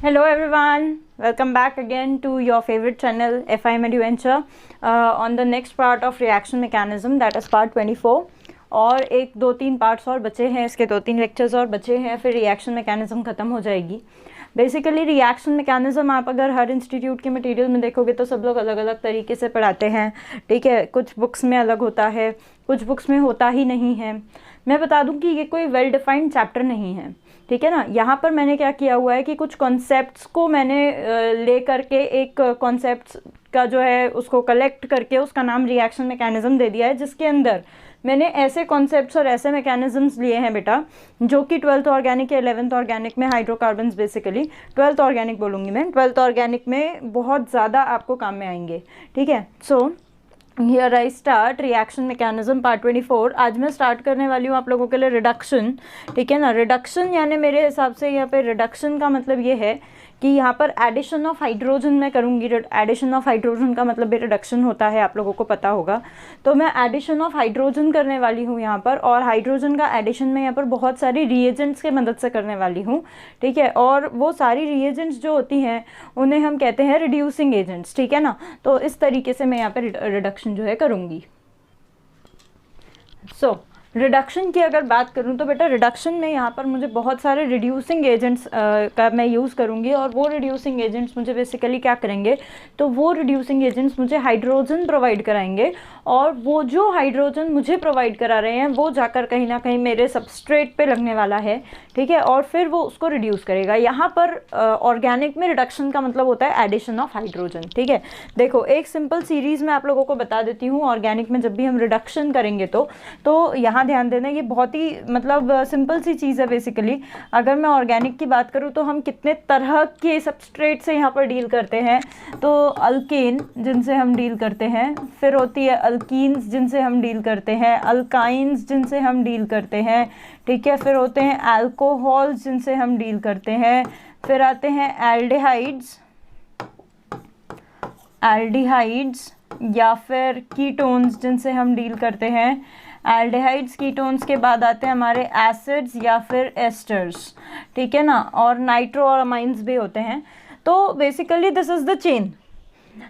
Hello everyone, welcome back again to your favorite channel FIM Adventure on the next part of reaction mechanism, that is part 24. और एक दो तीन parts और बचे हैं, इसके दो तीन लेक्चर्स और बचे हैं, फिर रिएक्शन मैकेनिज्म ख़त्म हो जाएगी। बेसिकली रिएक्शन मैकेनिज्म आप अगर हर इंस्टीट्यूट के मटेरियल में देखोगे तो सब लोग अलग अलग तरीके से पढ़ाते हैं, ठीक है। कुछ बुक्स में अलग होता है, कुछ बुक्स में होता ही नहीं है। मैं बता दूं कि ये कोई वेल डिफाइंड चैप्टर नहीं है, ठीक है ना। यहाँ पर मैंने क्या किया हुआ है कि कुछ कॉन्सेप्ट्स को मैंने ले करके एक कॉन्सेप्ट्स का जो है उसको कलेक्ट करके उसका नाम रिएक्शन मैकेनिज्म दे दिया है, जिसके अंदर मैंने ऐसे कॉन्सेप्ट्स और ऐसे मैकेनिज्म्स लिए हैं बेटा जो कि 12th ऑर्गेनिक या 11th ऑर्गेनिक में हाइड्रोकार्बन्स, बेसिकली 12th ऑर्गेनिक बोलूँगी मैं, 12th ऑर्गेनिक में बहुत ज़्यादा आपको काम में आएंगे, ठीक है। So here I start reaction mechanism part 24। आज मैं स्टार्ट करने वाली हूँ आप लोगों के लिए रिडक्शन, ठीक है ना। रिडक्शन यानी मेरे हिसाब से यहाँ पे रिडक्शन का मतलब ये है कि यहाँ पर एडिशन ऑफ हाइड्रोजन मैं करूँगी। एडिशन ऑफ हाइड्रोजन का मतलब भी रिडक्शन होता है, आप लोगों को पता होगा। तो मैं एडिशन ऑफ हाइड्रोजन करने वाली हूँ यहाँ पर, और हाइड्रोजन का एडिशन मैं यहाँ पर बहुत सारी रिएजेंट्स के मदद से करने वाली हूँ, ठीक है। और वो सारी रिएजेंट्स जो होती हैं उन्हें हम कहते हैं रिड्यूसिंग एजेंट्स, ठीक है ना। तो इस तरीके से मैं यहाँ पर रिडक्शन जो है करूँगी। सो रिडक्शन की अगर बात करूं तो बेटा रिडक्शन में यहाँ पर मुझे बहुत सारे रिड्यूसिंग एजेंट्स का मैं यूज़ करूँगी, और वो रिड्यूसिंग एजेंट्स मुझे बेसिकली क्या करेंगे, तो वो रिड्यूसिंग एजेंट्स मुझे हाइड्रोजन प्रोवाइड कराएंगे, और वो जो हाइड्रोजन मुझे प्रोवाइड करा रहे हैं वो जाकर कहीं ना कहीं मेरे सबस्ट्रेट पे लगने वाला है, ठीक है, और फिर वो उसको रिड्यूस करेगा। यहाँ पर ऑर्गेनिक में रिडक्शन का मतलब होता है एडिशन ऑफ हाइड्रोजन, ठीक है। देखो एक सिंपल सीरीज़ मैं आप लोगों को बता देती हूँ। ऑर्गेनिक में जब भी हम रिडक्शन करेंगे तो यहाँ ध्यान देना, ये बहुत ही मतलब सिंपल सी चीज़ है बेसिकली। अगर मैं ऑर्गेनिक की बात करूँ तो हम कितने तरह के सबस्ट्रेट से यहाँ पर डील करते हैं। तो अल्केन जिनसे हम डील करते हैं, फिर होती है अल्कीन्स जिनसे हम डील करते हैं, अल्काइंस जिनसे हम डील करते हैं, ठीक है। फिर होते हैं अल्कोहल्स जिनसे हम डील करते हैं, फिर आते हैं एल्डिहाइड्स या फिर कीटोन्स जिनसे हम डील करते हैं। एल्डिहाइड्स कीटोन्स के बाद आते हैं हमारे एसिड्स या फिर एस्टर्स, ठीक है ना, और नाइट्रो और अमाइंस भी होते हैं। तो basically this is the chain.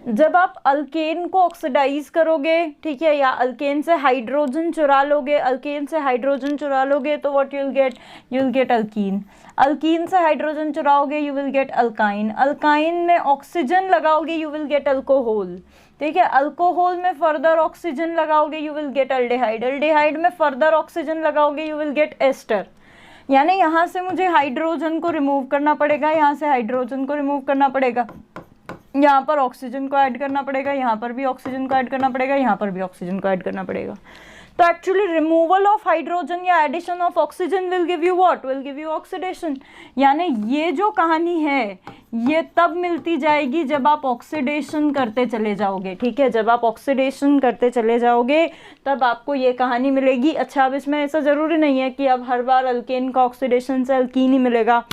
जब आप अल्केन को ऑक्सीडाइज करोगे, ठीक है, या अल्केन से हाइड्रोजन चुरा लोगे, अल्केन से हाइड्रोजन चुरा लोगे तो what you will get alkene. Alkene से हाइड्रोजन चुराओगे you will get alkyne. Alkyne में ऑक्सीजन लगाओगे यू विल गेट अल्कोहल, ठीक है। अल्कोहल में फर्दर ऑक्सीजन लगाओगे you will get aldehyde. Aldehyde में फर्दर ऑक्सीजन लगाओगे यू विल गेट एस्टर। यानी यहाँ से मुझे हाइड्रोजन को रिमूव करना पड़ेगा, यहाँ से हाइड्रोजन को रिमूव करना पड़ेगा, यहाँ पर ऑक्सीजन को ऐड करना पड़ेगा, यहाँ पर भी ऑक्सीजन को ऐड करना पड़ेगा, यहाँ पर भी ऑक्सीजन को ऐड करना पड़ेगा। तो एक्चुअली रिमूवल ऑफ हाइड्रोजन या addition of oxygen will give you what, will give you oxidation. यानी ये जो कहानी है ये तब मिलती जाएगी जब आप ऑक्सीडेशन करते चले जाओगे, ठीक है। जब आप ऑक्सीडेशन करते चले जाओगे तब आपको ये कहानी मिलेगी। अच्छा, अब इसमें ऐसा ज़रूरी नहीं है कि अब हर बार अल्केन का ऑक्सीडेशन से अल्कीन ही मिलेगा,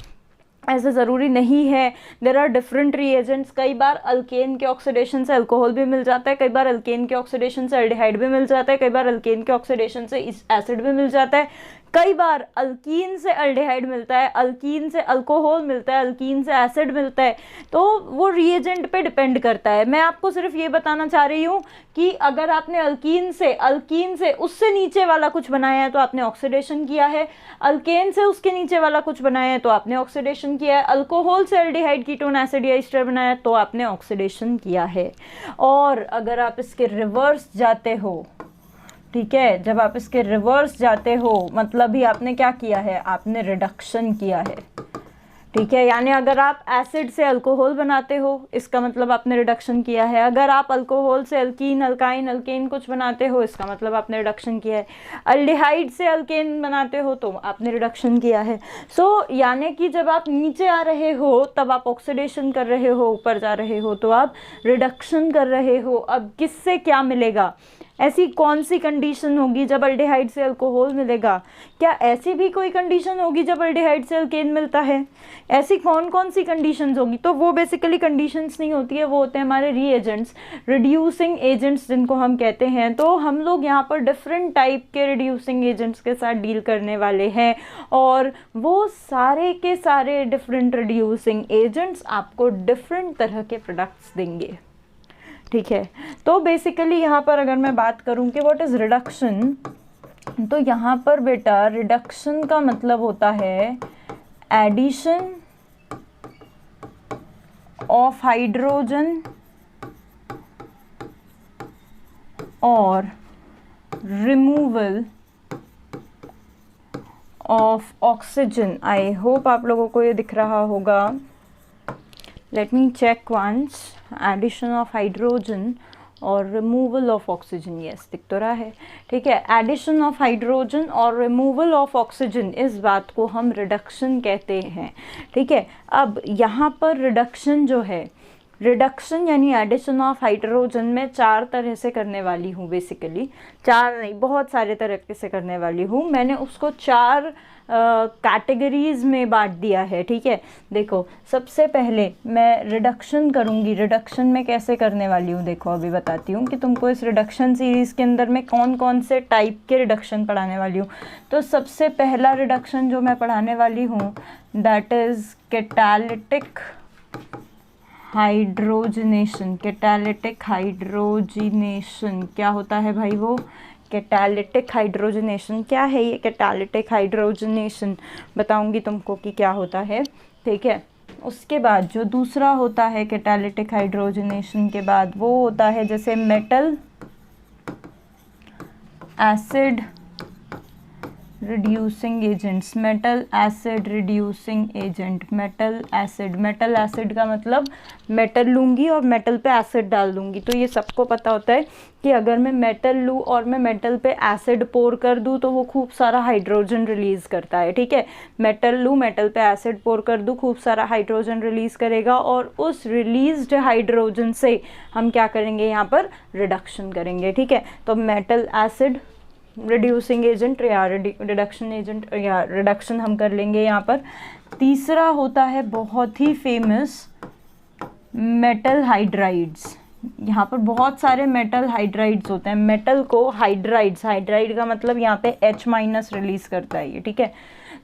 ऐसा ज़रूरी नहीं है। There are different reagents. कई बार अल्केन के ऑक्सीडेशन से अल्कोहल भी मिल जाता है, कई बार अल्केन के ऑक्सीडेशन से एल्डिहाइड भी मिल जाता है, कई बार अल्केन के ऑक्सीडेशन से एसिड भी मिल जाता है, कई बार अल्कीन से एल्डिहाइड मिलता है, अल्कीन से अल्कोहल मिलता है, अल्कीन से एसिड मिलता है। तो वो रिएजेंट पे डिपेंड करता है। मैं आपको सिर्फ ये बताना चाह रही हूँ कि अगर आपने अल्कीन से उससे नीचे वाला कुछ बनाया है तो आपने ऑक्सीडेशन किया है, अल्केन से उसके नीचे वाला कुछ बनाया है तो आपने ऑक्सीडेशन किया है, अल्कोहल से एल्डिहाइड कीटोन एसिड या एस्टर बनाया है तो आपने ऑक्सीडेशन किया है। और अगर आप इसके रिवर्स जाते हो, ठीक है, जब आप इसके रिवर्स जाते हो मतलब ही आपने क्या किया है, आपने रिडक्शन किया है, ठीक है। यानी अगर आप एसिड से अल्कोहल बनाते हो इसका मतलब आपने रिडक्शन किया है। अगर आप अल्कोहल से अल्कीन, अल्काइन, अल्केन कुछ बनाते हो इसका मतलब आपने रिडक्शन किया है। अल्डिहाइड से अल्केन बनाते हो तो आपने रिडक्शन किया है। सो यानी कि जब आप नीचे आ रहे हो तब आप ऑक्सीडेशन कर रहे हो, ऊपर जा रहे हो तो आप रिडक्शन कर रहे हो। अब किससे क्या मिलेगा, ऐसी कौन सी कंडीशन होगी जब अल्डिहाइड से अल्कोहल मिलेगा? क्या ऐसी भी कोई कंडीशन होगी जब अल्डिहाइड से अल्केन मिलता है? ऐसी कौन कौन सी कंडीशंस होगी? तो वो बेसिकली कंडीशंस नहीं होती है, वो होते हैं हमारे रीएजेंट्स, रिड्यूसिंग एजेंट्स जिनको हम कहते हैं। तो हम लोग यहाँ पर डिफरेंट टाइप के रिड्यूसिंग एजेंट्स के साथ डील करने वाले हैं, और वो सारे के सारे डिफरेंट रिड्यूसिंग एजेंट्स आपको डिफरेंट तरह के प्रोडक्ट्स देंगे। ठीक है, तो बेसिकली यहाँ पर अगर मैं बात करूँ कि व्हाट इज़ रिडक्शन, तो यहाँ पर बेटा रिडक्शन का मतलब होता है एडिशन ऑफ हाइड्रोजन और removal of oxygen. I hope आप लोगों को ये दिख रहा होगा। Let me check once. Addition of hydrogen और रिमूवल ऑफ ऑक्सीजन, यस दिख तो रहा है। ठीक है, एडिशन ऑफ हाइड्रोजन और रिमूवल ऑफ ऑक्सीजन, इस बात को हम रिडक्शन कहते हैं। ठीक है, अब यहाँ पर रिडक्शन जो है, रिडक्शन यानी एडिशन ऑफ हाइड्रोजन में 4 तरह से करने वाली हूँ। बेसिकली 4 नहीं, बहुत सारे तरीके से करने वाली हूँ। मैंने उसको 4 कैटेगरीज में बांट दिया है। ठीक है, देखो सबसे पहले मैं रिडक्शन करूँगी। रिडक्शन में कैसे करने वाली हूँ देखो, अभी बताती हूँ कि तुमको इस रिडक्शन सीरीज़ के अंदर मैं कौन कौन से टाइप के रिडक्शन पढ़ाने वाली हूँ। तो सबसे पहला रिडक्शन जो मैं पढ़ाने वाली हूँ that is catalytic hydrogenation. Catalytic hydrogenation क्या होता है भाई? वो कैटालिटिक हाइड्रोजनेशन क्या है? ये कैटालिटिक हाइड्रोजनेशन बताऊंगी तुमको कि क्या होता है। ठीक है, उसके बाद जो दूसरा होता है कैटालिटिक हाइड्रोजनेशन के बाद, वो होता है जैसे metal acid reducing agents. Metal acid reducing agent, metal acid का मतलब मेटल लूँगी और मेटल पे एसिड डाल दूँगी। तो ये सबको पता होता है कि अगर मैं मेटल लूँ और मैं मेटल पे एसिड पोर कर दूँ तो वो खूब सारा हाइड्रोजन रिलीज़ करता है। ठीक है, मेटल लूँ, मेटल पे एसिड पोर कर दूँ, खूब सारा हाइड्रोजन रिलीज़ करेगा, और उस रिलीज्ड हाइड्रोजन से हम क्या करेंगे? यहाँ पर रिडक्शन करेंगे। ठीक है, तो मेटल एसिड रिड्यूसिंग एजेंट या रिडक्शन एजेंट या रिडक्शन हम कर लेंगे यहाँ पर। तीसरा होता है बहुत ही फेमस मेटल हाइड्राइड्स। यहाँ पर बहुत सारे मेटल हाइड्राइड्स होते हैं। मेटल को हाइड्राइड्स, हाइड्राइड का मतलब यहाँ पे H- रिलीज़ करता है ये। ठीक है,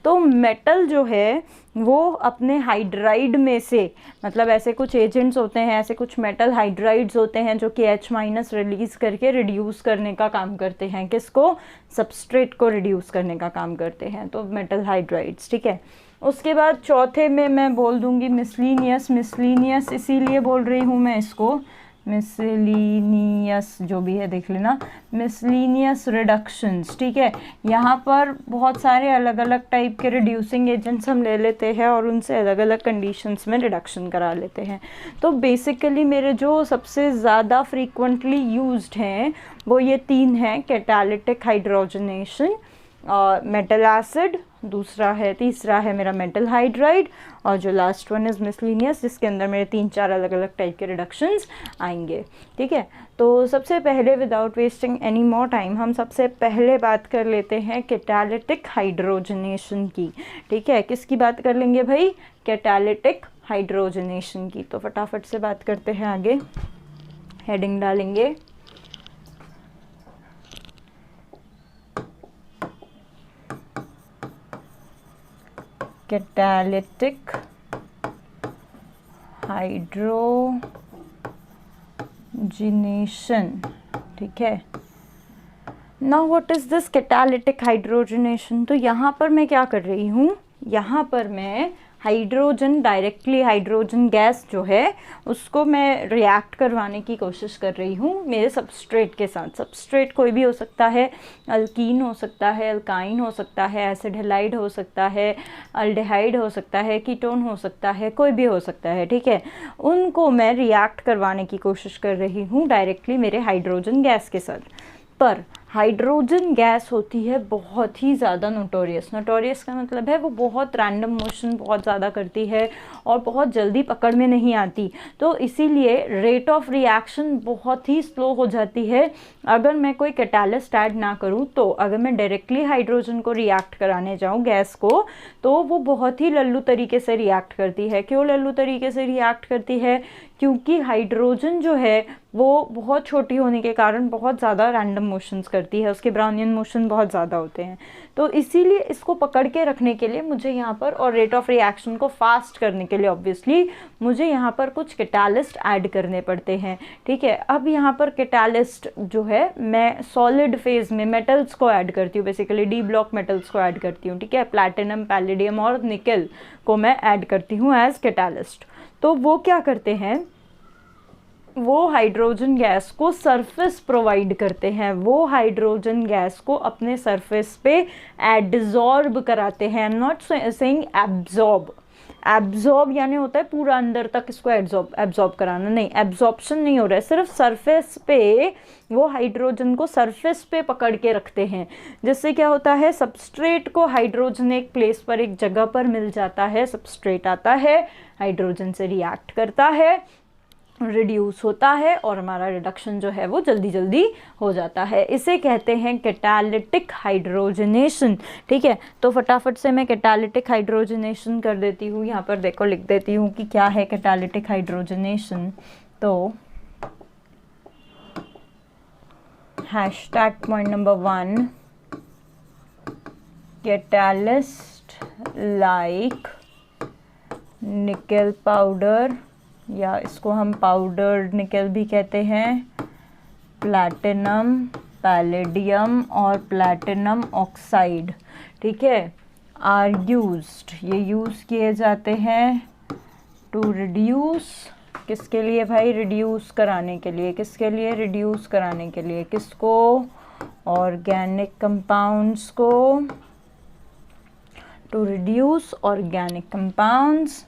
तो मेटल जो है वो अपने हाइड्राइड में से, मतलब ऐसे कुछ एजेंट्स होते हैं, ऐसे कुछ मेटल हाइड्राइड्स होते हैं जो कि H- रिलीज़ करके रिड्यूस करने का काम करते हैं। किसको? सबस्ट्रेट को रिड्यूस करने का काम करते हैं, तो मेटल हाइड्राइड्स। ठीक है, उसके बाद चौथे में मैं बोल दूँगी मिसलिनियस। मिसलिनियस इसीलिए बोल रही हूँ मैं इसको, मिसलिनियस जो भी है देख लेना, मिसलिनियस रिडक्शंस। ठीक है, यहाँ पर बहुत सारे अलग अलग टाइप के रिड्यूसिंग एजेंट्स हम ले लेते हैं और उनसे अलग अलग कंडीशंस में रिडक्शन करा लेते हैं। तो बेसिकली मेरे जो सबसे ज़्यादा फ्रीक्वेंटली यूज्ड हैं वो ये 3 हैं, कैटालिटिक हाइड्रोजनेशन, मेटल एसिड, तीसरा है मेरा मेटल हाइड्राइड, और जो लास्ट वन इज़ मिसलिनियस, जिसके अंदर मेरे 3-4 अलग अलग टाइप के रिडक्शंस आएंगे। ठीक है, तो सबसे पहले without wasting any more time हम सबसे पहले बात कर लेते हैं कैटालिटिक हाइड्रोजनेशन की। ठीक है, किसकी बात कर लेंगे भाई? कैटालिटिक हाइड्रोजनेशन की। तो फटाफट से बात करते हैं आगे, हेडिंग डालेंगे कैटालिटिक हाइड्रोजनेशन। ठीक है, now what is this catalytic hydrogenation? तो यहाँ पर मैं क्या कर रही हूँ? यहाँ पर मैं हाइड्रोजन, डायरेक्टली हाइड्रोजन गैस जो है उसको मैं रिएक्ट करवाने की कोशिश कर रही हूँ मेरे सबस्ट्रेट के साथ। सबस्ट्रेट कोई भी हो सकता है, अल्कीन हो सकता है, अल्काइन हो सकता है, एसिड हैलाइड हो सकता है, अल्डिहाइड हो सकता है, कीटोन हो सकता है, कोई भी हो सकता है। ठीक है, उनको मैं रिएक्ट करवाने की कोशिश कर रही हूँ डायरेक्टली मेरे हाइड्रोजन गैस के साथ। पर हाइड्रोजन गैस होती है बहुत ही ज़्यादा नोटोरियस। नोटोरियस का मतलब है वो बहुत रैंडम मोशन बहुत ज़्यादा करती है और बहुत जल्दी पकड़ में नहीं आती, तो इसीलिए रेट ऑफ रिएक्शन बहुत ही स्लो हो जाती है अगर मैं कोई कैटालिस्ट ऐड ना करूँ। तो अगर मैं डायरेक्टली हाइड्रोजन को रिएक्ट कराने जाऊँ गैस को, तो वो बहुत ही लल्लू तरीके से रिएक्ट करती है। क्यों लल्लू तरीके से रिएक्ट करती है? क्योंकि हाइड्रोजन जो है वो बहुत छोटी होने के कारण बहुत ज़्यादा रैंडम मोशंस करती है, उसके ब्राउनियन मोशन बहुत ज़्यादा होते हैं। तो इसीलिए इसको पकड़ के रखने के लिए मुझे यहाँ पर, और रेट ऑफ रिएक्शन को फास्ट करने के लिए ऑब्वियसली मुझे यहाँ पर कुछ कैटालिस्ट ऐड करने पड़ते हैं। ठीक है, अब यहाँ पर कैटालिस्ट जो है मैं सॉलिड फेज में मेटल्स को ऐड करती हूँ, बेसिकली डी ब्लॉक मेटल्स को ऐड करती हूँ। ठीक है, प्लैटिनम, पैलेडियम और निकल को मैं ऐड करती हूँ एज कैटालिस्ट। तो वो क्या करते हैं, वो हाइड्रोजन गैस को सरफेस प्रोवाइड करते हैं, वो हाइड्रोजन गैस को अपने सरफेस पे एब्जॉर्ब कराते हैं। I am not saying absorb, absorb यानी होता है पूरा अंदर तक इसको एब्जॉर्ब कराना, नहीं, एब्जॉर्प्शन नहीं हो रहा है, सिर्फ सरफेस पे वो हाइड्रोजन को सरफेस पे पकड़ के रखते हैं। जिससे क्या होता है, सबस्ट्रेट को हाइड्रोजन एक प्लेस पर, एक जगह पर मिल जाता है, सबस्ट्रेट आता है, हाइड्रोजन से रिएक्ट करता है, रिड्यूस होता है और हमारा रिडक्शन जो है वो जल्दी जल्दी हो जाता है। इसे कहते हैं कैटालिटिक हाइड्रोजनेशन। ठीक है, तो फटाफट से मैं कैटालिटिक हाइड्रोजनेशन कर देती हूँ। यहाँ पर देखो लिख देती हूँ कि क्या है कैटालिटिक हाइड्रोजनेशन। तो hashtag point number 1, catalyst like निकल पाउडर, या इसको हम पाउडर निकल भी कहते हैं, प्लैटिनम, पैलेडियम और प्लैटिनम ऑक्साइड। ठीक है, आर यूज्ड, ये यूज़ किए जाते हैं टू रिड्यूस, किसके लिए भाई, रिड्यूस कराने के लिए। किसके लिए? रिड्यूस कराने के लिए। किसको? ऑर्गेनिक कंपाउंड्स को, to reduce organic compounds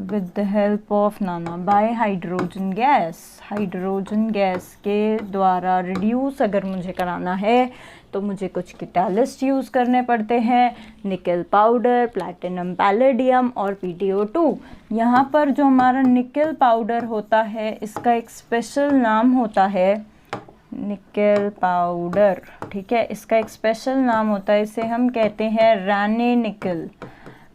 with the help of by hydrogen gas. Hydrogen gas के द्वारा रिड्यूस अगर मुझे कराना है तो मुझे कुछ कैटालिस्ट यूज़ करने पड़ते हैं, निकल पाउडर, प्लैटिनम, पैलेडियम और PTO2। यहाँ पर जो हमारा निकल पाउडर होता है इसका एक स्पेशल नाम होता है निकल पाउडर। ठीक है, इसका एक स्पेशल नाम होता है, इसे हम कहते हैं राने निकल,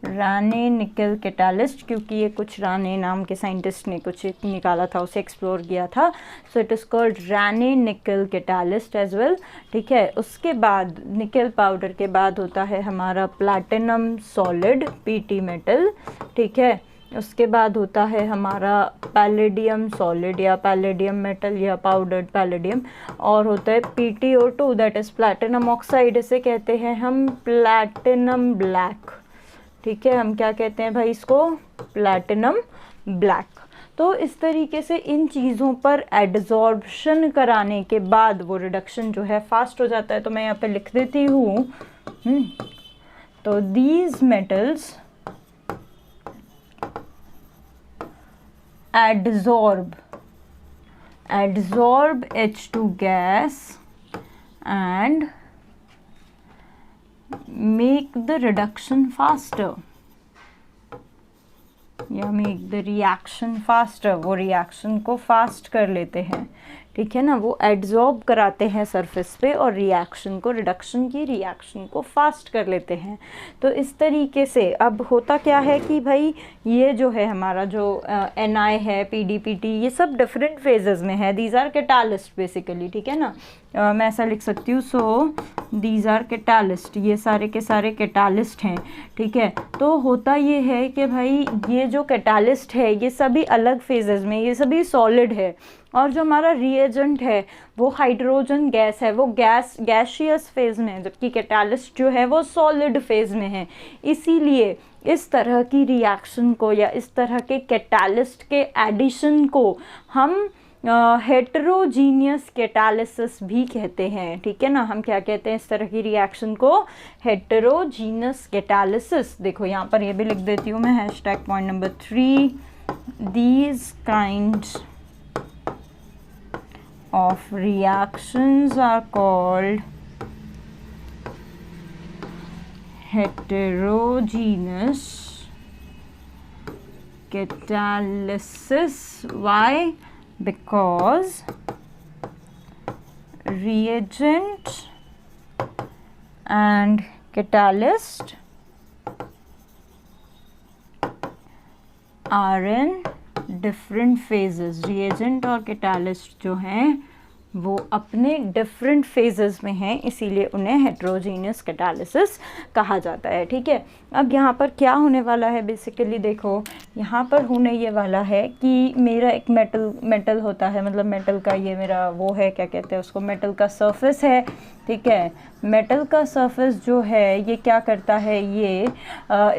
राने निकल कैटालिस्ट, क्योंकि ये कुछ राने नाम के साइंटिस्ट ने कुछ निकाला था, उसे एक्सप्लोर किया था। सो इट इज़ कॉल्ड राने निकल कैटालिस्ट एज वेल। ठीक है, उसके बाद निकल पाउडर के बाद होता है हमारा प्लैटिनम सॉलिड, PT मेटल। ठीक है, उसके बाद होता है हमारा पैलेडियम सॉलिड या पैलेडियम मेटल या पाउडर्ड पैलेडियम, और होता है PTO2 that is platinum oxide, इसे कहते हैं हम प्लैटिनम ब्लैक। ठीक है, हम क्या कहते हैं भाई इसको, प्लैटिनम ब्लैक। तो इस तरीके से इन चीज़ों पर एडजॉर्प्शन कराने के बाद वो रिडक्शन जो है फास्ट हो जाता है। तो मैं यहाँ पे लिख देती हूँ, तो these metals adsorb H2 gas and make the reduction faster या make the reaction faster, वो रिएक्शन को फास्ट कर लेते हैं। ठीक है ना, वो एड्जॉर्ब कराते हैं सरफेस पे और रिएक्शन को, रिडक्शन की रिएक्शन को फास्ट कर लेते हैं। तो इस तरीके से अब होता क्या है कि भाई ये जो है हमारा जो Na है, PDPT, ये सब डिफरेंट फेजेस में है। These are catalyst basically. ठीक है ना, मैं ऐसा लिख सकती हूँ, सो दीज आर कैटालिस्ट, ये सारे के सारे कैटालिस्ट हैं। ठीक है, तो होता ये है कि भाई ये जो कैटालिस्ट है ये सभी अलग फेजेस में, ये सभी सॉलिड है, और जो हमारा रिएजेंट है वो हाइड्रोजन गैस है, वो गैशियस फेज में है, जबकि कैटालिस्ट जो है वो सॉलिड फेज में है। इसीलिए इस तरह की रिएक्शन को या इस तरह के कैटालिस्ट के एडिशन को हम हेटेरोजीनियस कैटालिसिस भी कहते हैं। ठीक है ना, हम क्या कहते हैं इस तरह की रिएक्शन को, हेटेरोजीनियस कैटालिसिस। देखो यहाँ पर ये भी लिख देती हूँ मैं, hashtag point number 3, these kinds of reactions are called heterogeneous catalysis. Why? Because reagent and catalyst are in different phases. reagent और catalyst जो हैं वो अपने डिफरेंट फेजेस में हैं, इसीलिए उन्हें हेट्रोजीनियस कैटालिसिस कहा जाता है। ठीक है, अब यहाँ पर क्या होने वाला है, बेसिकली देखो यहाँ पर होने ये वाला है कि मेरा एक मेटल होता है, मतलब मेटल का ये मेरा वो है, क्या कहते हैं उसको, मेटल का सरफेस है। ठीक है, मेटल का सरफेस जो है ये क्या करता है, ये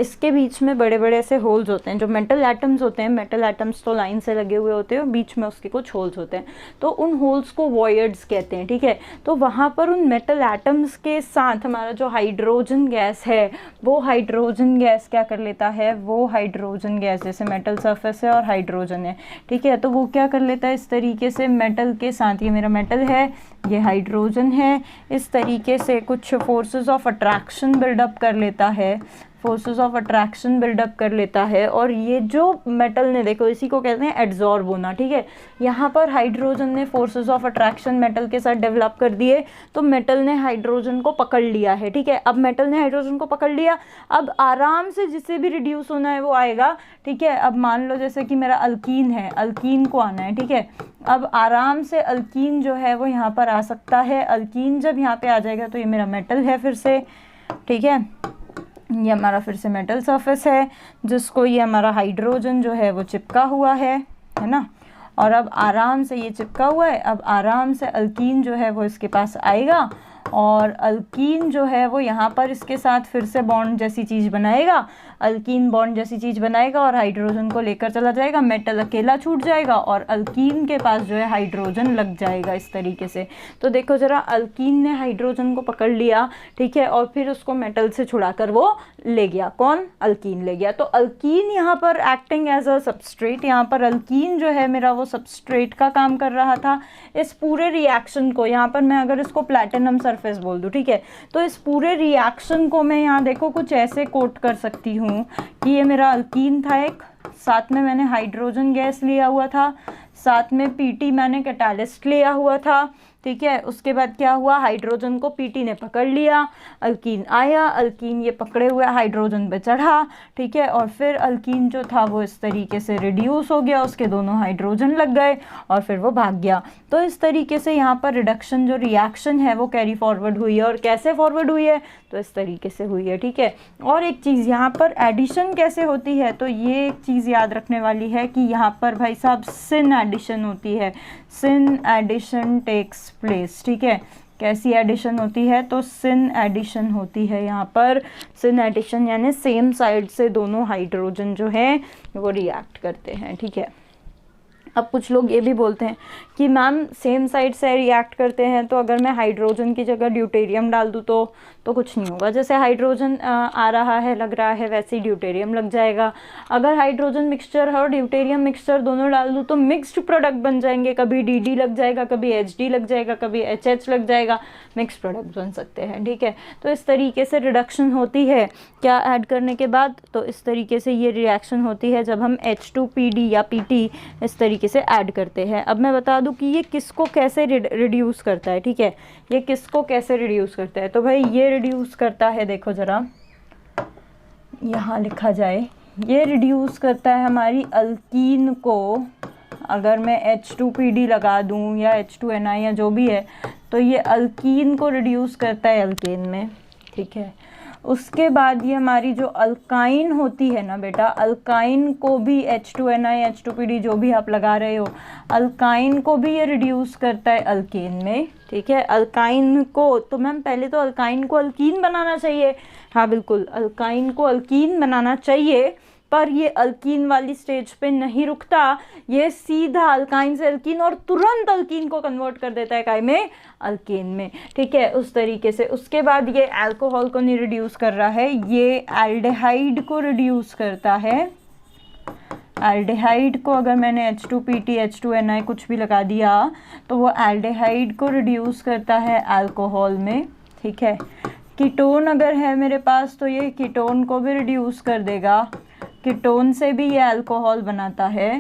इसके बीच में बड़े बड़े ऐसे होल्स होते हैं, जो मेटल एटम्स होते हैं, मेटल एटम्स तो लाइन से लगे हुए होते हैं और बीच में उसके कुछ होल्स होते हैं, तो उन होल्स को वॉयड्स कहते हैं। ठीक है, तो वहाँ पर उन मेटल एटम्स के साथ हमारा जो हाइड्रोजन गैस है, वो हाइड्रोजन गैस क्या कर लेता है, वो हाइड्रोजन गैस, जैसे मेटल सरफेस है और हाइड्रोजन है, ठीक है, तो वो क्या कर लेता है, इस तरीके से मेटल के साथ, ये मेरा मेटल है, ये हाइड्रोजन है, इस तरीके से कुछ फोर्सेस ऑफ अट्रैक्शन बिल्डअप कर लेता है, फोर्सेस ऑफ अट्रैक्शन बिल्डअप कर लेता है। और ये जो मेटल ने, देखो इसी को कहते हैं एड्जॉर्ब होना। ठीक है, यहाँ पर हाइड्रोजन ने फोर्सेस ऑफ अट्रैक्शन मेटल के साथ डेवलप कर दिए, तो मेटल ने हाइड्रोजन को पकड़ लिया है। ठीक है, अब मेटल ने हाइड्रोजन को पकड़ लिया, अब आराम से जिसे भी रिड्यूस होना है वो आएगा। ठीक है, अब मान लो जैसे कि मेरा अल्कीन है, अल्कीन को आना है। ठीक है, अब आराम से अल्कीन जो है वो यहाँ पर आ सकता है। अल्कीन जब यहाँ पे आ जाएगा तो ये मेरा मेटल है फिर से। ठीक है, ये हमारा फिर से मेटल सरफेस है जिसको ये हमारा हाइड्रोजन जो है वो चिपका हुआ है ना, और अब आराम से ये चिपका हुआ है, अब आराम से अल्कीन जो है वो इसके पास आएगा और अल्कीन जो है वो यहाँ पर इसके साथ फिर से बॉन्ड जैसी चीज़ बनाएगा, अल्कीन बॉन्ड जैसी चीज़ बनाएगा और हाइड्रोजन को लेकर चला जाएगा, मेटल अकेला छूट जाएगा और अल्कीन के पास जो है हाइड्रोजन लग जाएगा इस तरीके से। तो देखो ज़रा, अल्कीन ने हाइड्रोजन को पकड़ लिया, ठीक है, और फिर उसको मेटल से छुड़ाकर वो ले गया, कौन, अल्कीन ले गया। तो अल्कीन यहाँ पर एक्टिंग एज अ सबस्ट्रेट, यहाँ पर अल्कीन जो है मेरा वो सबस्ट्रेट का काम कर रहा था इस पूरे रिएक्शन को। यहाँ पर मैं अगर इसको प्लैटिनम सरफेस बोल दूँ, ठीक है, तो इस पूरे रिएक्शन को मैं यहाँ देखो कुछ ऐसे कोट कर सकती हूँ कि ये मेरा अल्कीन था एक, साथ में मैंने हाइड्रोजन गैस लिया हुआ था, साथ में पीटी मैंने कैटालिस्ट लिया हुआ था। ठीक है, उसके बाद क्या हुआ, हाइड्रोजन को पीटी ने पकड़ लिया, अल्कीन आया, अल्कीन ये पकड़े हुए हाइड्रोजन पे चढ़ा। ठीक है, और फिर अल्कीन जो था वो इस तरीके से रिड्यूस हो गया, उसके दोनों हाइड्रोजन लग गए और फिर वो भाग गया। तो इस तरीके से यहाँ पर रिडक्शन जो रिएक्शन है वो कैरी फॉरवर्ड हुई है। और कैसे फॉरवर्ड हुई है, तो इस तरीके से हुई है। ठीक है, और एक चीज़ यहाँ पर एडिशन कैसे होती है, तो ये एक चीज़ याद रखने वाली है कि यहाँ पर भाई साहब सिन एडिशन होती है, सिन एडिशन टेक्स प्लेस। ठीक है, कैसी एडिशन होती है, तो सिन एडिशन होती है यहाँ पर। सिन एडिशन यानी सेम साइड से दोनों हाइड्रोजन जो है वो रिएक्ट करते हैं। ठीक है, अब कुछ लोग ये भी बोलते हैं कि मैम सेम साइड से रिएक्ट करते हैं, तो अगर मैं हाइड्रोजन की जगह ड्यूटेरियम डाल दूँ तो कुछ नहीं होगा, जैसे हाइड्रोजन आ रहा है लग रहा है वैसे ही ड्यूटेरियम लग जाएगा। अगर हाइड्रोजन मिक्सचर है और ड्यूटेरियम मिक्सचर दोनों डाल दूँ तो मिक्स्ड प्रोडक्ट बन जाएंगे, कभी डी लग जाएगा, कभी HD लग जाएगा, कभी HH लग जाएगा, मिक्स प्रोडक्ट बन सकते हैं। ठीक है, तो इस तरीके से रिडक्शन होती है क्या ऐड करने के बाद, तो इस तरीके से ये रिएक्शन होती है जब हम H2PD या PT इस तरीके से ऐड करते हैं। अब मैं बता दूं कि ये किसको कैसे रिड्यूस करता है। ठीक है, ये किसको कैसे रिड्यूस करता है, तो भाई ये रिड्यूस करता है, देखो ज़रा यहाँ लिखा जाए, ये रिड्यूस करता है हमारी अल्कीन को। अगर मैं H2PD लगा दूं या H2Ni या जो भी है, तो ये अल्कीन को रिड्यूस करता है अल्केन में। ठीक है, उसके बाद ये हमारी जो अल्काइन होती है ना बेटा, अल्काइन को भी H2Ni H2PD जो भी आप लगा रहे हो, अल्काइन को भी ये रिड्यूस करता है अल्केन में। ठीक है, अल्काइन को, तो मैम पहले तो अल्काइन को अल्कीन बनाना चाहिए, हाँ बिल्कुल अल्काइन को अल्कीन बनाना चाहिए, पर ये अल्कीन वाली स्टेज पे नहीं रुकता, ये सीधा अल्काइन से अल्कीन और तुरंत अल्कीन को कन्वर्ट कर देता है काय में, अल्केन में। ठीक है, उस तरीके से उसके बाद ये अल्कोहल को नहीं रिड्यूस कर रहा है, ये एल्डिहाइड को रिड्यूस करता है, एल्डिहाइड को अगर मैंने H2PT H2Ni कुछ भी लगा दिया तो वो एल्डिहाइड को रिड्यूस करता है अल्कोहल में, ठीक है। कीटोन अगर है मेरे पास तो ये कीटोन को भी रिड्यूस कर देगा, कीटोन से भी ये अल्कोहल बनाता है,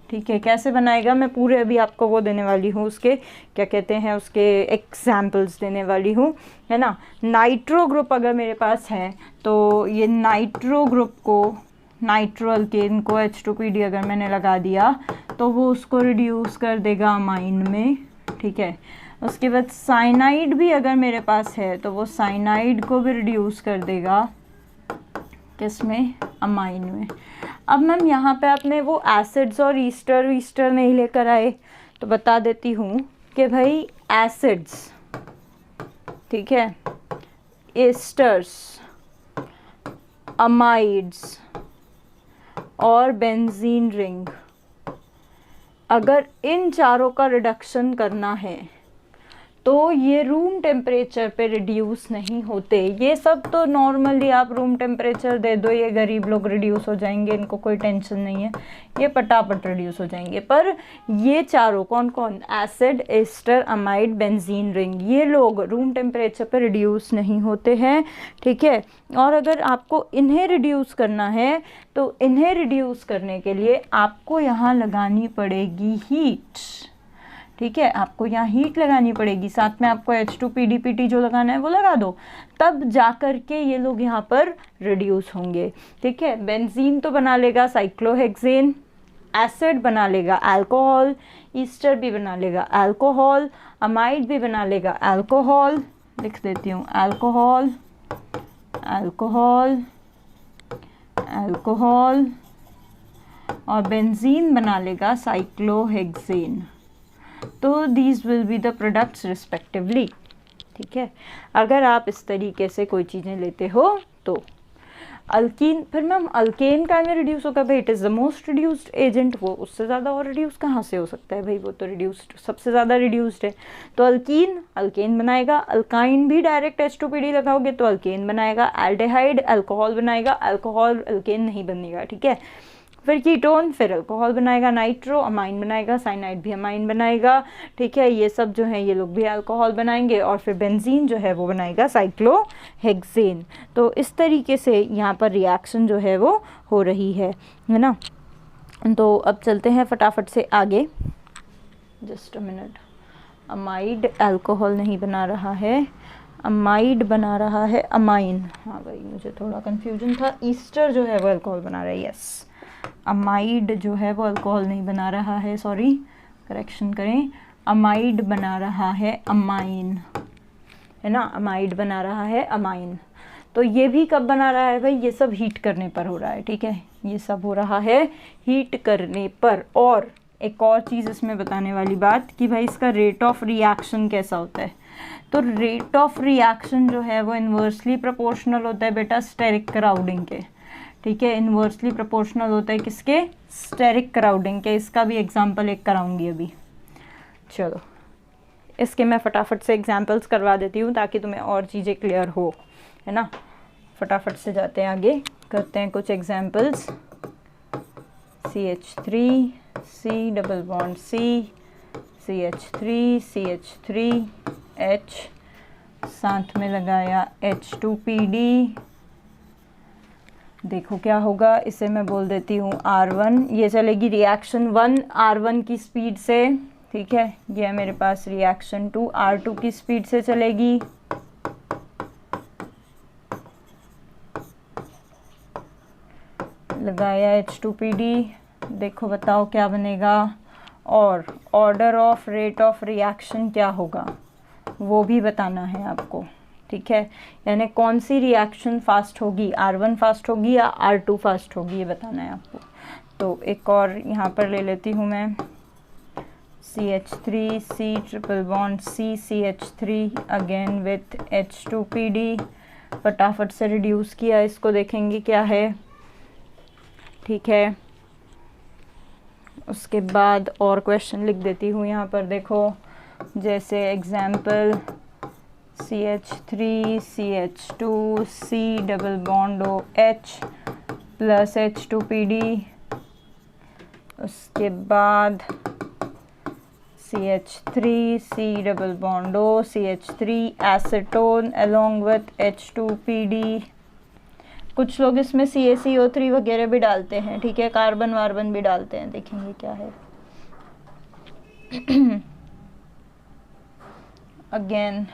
ठीक है। कैसे बनाएगा मैं पूरे अभी आपको वो देने वाली हूँ, उसके क्या कहते हैं उसके एग्जाम्पल्स देने वाली हूँ, है ना। नाइट्रो ग्रुप अगर मेरे पास है तो ये नाइट्रो ग्रुप को, नाइट्रो अल्केन को H2PD अगर मैंने लगा दिया तो वो उसको रिड्यूस कर देगा अमाइन में, ठीक है। उसके बाद साइनाइड भी अगर मेरे पास है तो वो साइनाइड को भी रिड्यूस कर देगा, किसमें, अमाइन में। अब मैम यहाँ पे आपने वो एसिड्स और ईस्टर नहीं लेकर आए तो बता देती हूँ कि भाई एसिड्स, ठीक है, एस्टर्स, अमाइड्स और बेंजीन रिंग, अगर इन चारों का रिडक्शन करना है तो ये रूम टेम्परेचर पे रिड्यूस नहीं होते। ये सब तो नॉर्मली आप रूम टेम्परेचर दे दो, ये गरीब लोग रिड्यूस हो जाएंगे, इनको कोई टेंशन नहीं है, ये पटापट रिड्यूस हो जाएंगे। पर ये चारों कौन कौन, acid, ester, amide, benzene ring, ये लोग रूम टेम्परेचर पे रिड्यूस नहीं होते हैं, ठीक है। और अगर आपको इन्हें रिड्यूस करना है तो इन्हें रिड्यूस करने के लिए आपको यहाँ लगानी पड़ेगी हीट, ठीक है। आपको यहाँ हीट लगानी पड़ेगी, साथ में आपको H2PDPT जो लगाना है वो लगा दो, तब जा कर के ये लोग यहाँ पर रिड्यूस होंगे, ठीक है। बेंजीन तो बना लेगा साइक्लोहेक्सेन, एसिड बना लेगा अल्कोहल, ईस्टर भी बना लेगा अल्कोहल, अमाइड भी बना लेगा अल्कोहल, लिख देती हूँ अल्कोहल, अल्कोहल, अल्कोहल, और बेंजीन बना लेगा साइक्लोहेक्सेन। तो these will be the products respectively, ठीक है। अगर आप इस तरीके से कोई चीज़ें लेते हो तो अल्कीन, फिर मैम अल्केन का में रिड्यूस होगा, भाई it is the most reduced agent, वो उससे ज़्यादा और रिड्यूस कहाँ से हो सकता है भाई, वो तो रिड्यूस्ड सबसे ज़्यादा रिड्यूस्ड है। तो अल्कीन अल्केन बनाएगा, अल्काइन भी डायरेक्ट H2PD लगाओगे तो अल्केन बनाएगा, एल्डिहाइड अल्कोहल बनाएगा, अल्कोहल अल्केन नहीं बनेगा, ठीक है। फिर कीटोन फिर अल्कोहल बनाएगा, नाइट्रो अमाइन बनाएगा, साइनाइड भी अमाइन बनाएगा, ठीक है। ये सब जो है ये लोग भी अल्कोहल बनाएंगे, और फिर बेंजीन जो है वो बनाएगा साइक्लोहेक्सेन। तो इस तरीके से यहाँ पर रिएक्शन जो है वो हो रही है ना। तो अब चलते हैं फटाफट से आगे, just a minute. Amide alcohol नहीं बना रहा है, अमाइड बना रहा है अमाइन, हाँ भाई मुझे थोड़ा कन्फ्यूजन था। ईस्टर जो है वो अल्कोहल बना रहा है, यस। अमाइड जो है वो अल्कोहल नहीं बना रहा है, सॉरी करेक्शन करें, अमाइड बना रहा है अमाइन, है ना, अमाइड बना रहा है अमाइन। तो ये भी कब बना रहा है भाई, ये सब हीट करने पर हो रहा है, ठीक है, ये सब हो रहा है हीट करने पर। और एक और चीज़ इसमें बताने वाली बात कि भाई इसका रेट ऑफ रिएक्शन कैसा होता है। तो रेट ऑफ रिएक्शन जो है वो इन्वर्सली प्रोपोर्शनल होता है बेटा स्टेरिक क्राउडिंग के, ठीक है। इन्वर्सली प्रोपोर्शनल होता है किसके, स्टेरिक क्राउडिंग के। इसका भी एग्जांपल एक कराऊंगी अभी, चलो इसके मैं फटाफट से एग्जांपल्स करवा देती हूँ ताकि तुम्हें और चीज़ें क्लियर हो, है ना। फटाफट से जाते हैं आगे, करते हैं कुछ examples. CH3 C double bond C, CH3 CH3 H, साथ में लगाया H2PD। देखो क्या होगा, इसे मैं बोल देती हूँ R1, ये चलेगी रिएक्शन 1 R1 की स्पीड से, ठीक है। ये है मेरे पास रिएक्शन 2 R2 की स्पीड से चलेगी। लगाया H2PD, देखो बताओ क्या बनेगा, और order of rate of reaction क्या होगा वो भी बताना है आपको, ठीक है। यानी कौन सी रिएक्शन फास्ट होगी, R1 फास्ट होगी या R2 फास्ट होगी, ये बताना है आपको। तो एक और यहाँ पर ले लेती हूँ मैं, CH3 C triple bond C CH3 again with H2PD। फटाफट से रिड्यूस किया, इसको देखेंगे क्या है, ठीक है। उसके बाद और क्वेश्चन लिख देती हूँ यहाँ पर, देखो जैसे example CH3 CH2 C double bond O H plus H2PD, उसके बाद CH3 C double bond O CH3 acetone along with H2PD। कुछ लोग इसमें CaCO3 वगैरह भी डालते हैं, ठीक है, कार्बन वार्बन भी डालते हैं, देखेंगे क्या है। अगेन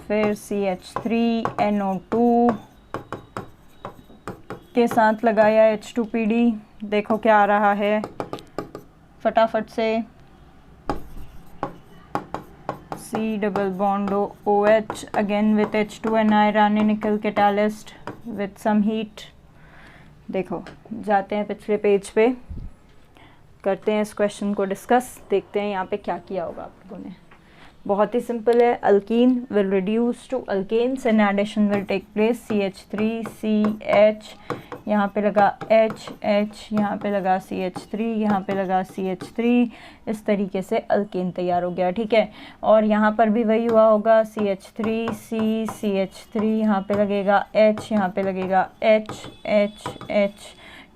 फिर CH3NO2 के साथ लगाया H2PD। देखो क्या आ रहा है फटाफट से, C double bond OH again with H2 रानी निकल कैटालिस्ट विथ सम हीट। देखो जाते हैं पिछले पेज पे, करते हैं इस क्वेश्चन को डिस्कस, देखते हैं यहाँ पे क्या किया होगा आप लोगों ने। बहुत ही सिंपल है, alkene will reduce to alkanes and addition will take place. CH3CH, यहाँ पे लगा H, यहाँ पे लगा CH3, यहाँ पे लगा CH3, इस तरीके से अल्केन तैयार हो गया, ठीक है। और यहाँ पर भी वही हुआ होगा, CH3C CH3, यहाँ पे लगेगा H, यहाँ पे लगेगा H,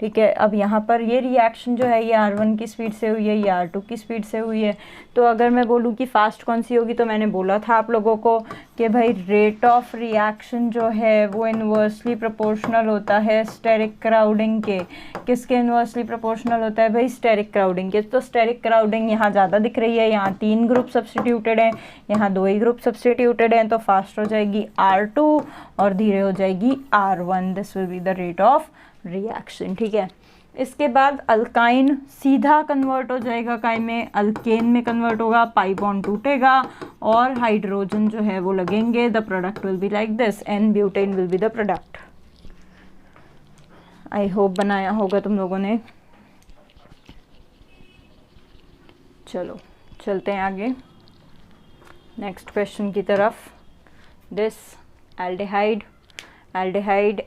ठीक है। अब यहाँ पर ये रिएक्शन जो है ये R1 की स्पीड से हुई है, ये R2 की स्पीड से हुई है। तो अगर मैं बोलूँ कि फास्ट कौन सी होगी, तो मैंने बोला था आप लोगों को कि भाई रेट ऑफ रिएक्शन जो है वो इन्वर्सली प्रोपोर्शनल होता है स्टेरिक क्राउडिंग के। किसके इन्वर्सली प्रोपोर्शनल होता है भाई? स्टेरिक क्राउडिंग के। तो स्टेरिक क्राउडिंग यहाँ ज़्यादा दिख रही है, यहाँ 3 ग्रुप सब्सटीट्यूटेड हैं, यहाँ 2 ही ग्रुप सब्सटीट्यूटेड हैं, तो फास्ट हो जाएगी R2 और धीरे हो जाएगी R1। This will be the rate of reaction, ठीक है। इसके बाद अल्काइन सीधा कन्वर्ट हो जाएगा काय में, अल्केन में कन्वर्ट होगा, पाई बॉन्ड टूटेगा और हाइड्रोजन जो है वो लगेंगे। The product will be like this, n butane will be the product. I hope बनाया होगा तुम लोगों ने। चलो चलते हैं आगे नेक्स्ट क्वेश्चन की तरफ। दिस एल्डिहाइड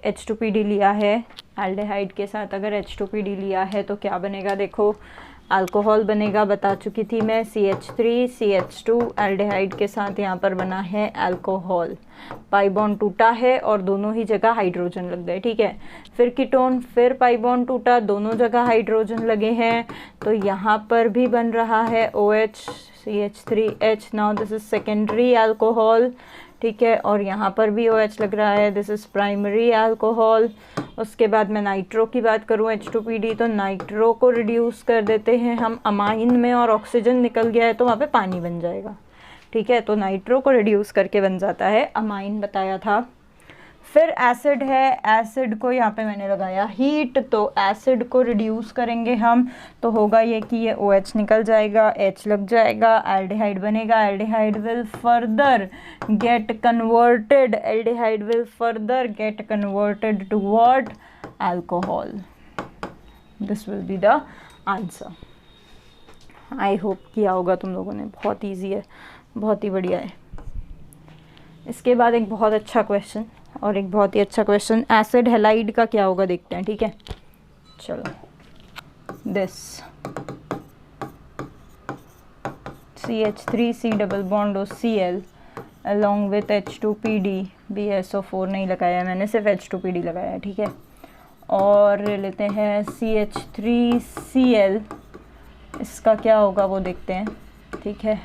H2PD लिया है, एल्डिहाइड के साथ अगर H2PD लिया है तो क्या बनेगा? देखो अल्कोहल बनेगा, बता चुकी थी मैं, CH3 CH2 एल्डिहाइड के साथ यहाँ पर बना है अल्कोहल। पाई बॉन्ड टूटा है और दोनों ही जगह हाइड्रोजन लग गए, ठीक है। फिर कीटोन, फिर पाई बॉन्ड टूटा, दोनों जगह हाइड्रोजन लगे हैं, तो यहाँ पर भी बन रहा है OH CH3H। Now this is secondary alcohol, ठीक है, और यहाँ पर भी OH लग रहा है, दिस इज़ प्राइमरी अल्कोहल। उसके बाद मैं नाइट्रो की बात करूँ H2PD, तो नाइट्रो को रिड्यूस कर देते हैं हम अमाइन में, और ऑक्सीजन निकल गया है तो वहाँ पे पानी बन जाएगा, ठीक है। तो नाइट्रो को रिड्यूस करके बन जाता है अमाइन, बताया था। फिर एसिड है, एसिड को यहाँ पे मैंने लगाया हीट, तो एसिड को रिड्यूस करेंगे हम तो होगा ये कि ये OH निकल जाएगा, H लग जाएगा, एल्डिहाइड बनेगा। Aldehyde will further get converted, aldehyde will further get converted to what? Alcohol. This will be the answer. I hope किया होगा तुम लोगों ने, बहुत ईजी है, बहुत ही बढ़िया है। इसके बाद एक बहुत अच्छा क्वेश्चन, और एक बहुत ही अच्छा क्वेश्चन, एसिड हैलाइड का क्या होगा देखते हैं, ठीक है। चलो this CH3 C double bond Cl along with H2PD, BSO4 नहीं लगाया मैंने, सिर्फ H2PD लगाया है, ठीक है। और लेते हैं CH3Cl, इसका क्या होगा वो देखते हैं, ठीक है।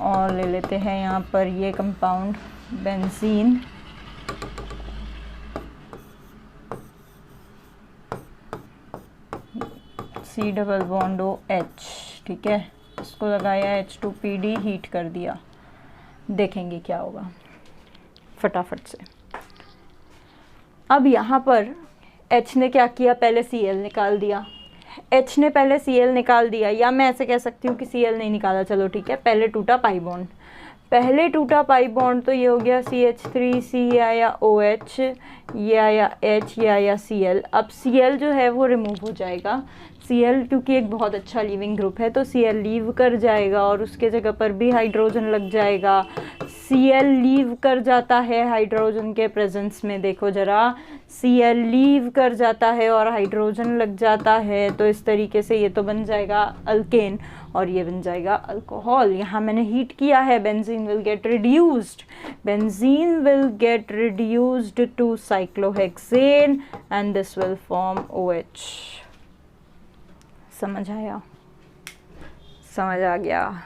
और ले लेते हैं यहाँ पर ये compound benzene, C double bond OH, ठीक है। इसको लगाया H2PD, हीट कर दिया, देखेंगे क्या होगा फटाफट से। अब यहाँ पर H ने क्या किया, पहले Cl निकाल दिया। H ने पहले Cl निकाल दिया, या मैं ऐसे कह सकती हूँ कि Cl नहीं निकाला, चलो ठीक है। पहले टूटा पाई बॉन्ड, पहले टूटा पाई बॉन्ड, तो ये हो गया CH3C, ये आया OH, ये आया H, ये आया Cl। अब Cl जो है वो रिमूव हो जाएगा, Cl क्योंकि एक बहुत अच्छा लीविंग ग्रुप है तो Cl लीव कर जाएगा और उसके जगह पर भी हाइड्रोजन लग जाएगा। Cl लीव कर जाता है हाइड्रोजन के प्रेजेंस में, देखो ज़रा, Cl लीव कर जाता है और हाइड्रोजन लग जाता है, तो इस तरीके से ये तो बन जाएगा अल्केन। और ये बन जाएगा अल्कोहल। यहाँ मैंने हीट किया है, benzene will get reduced, benzene will get reduced to cyclohexane and this will form OH। समझ आया? समझ आ गया?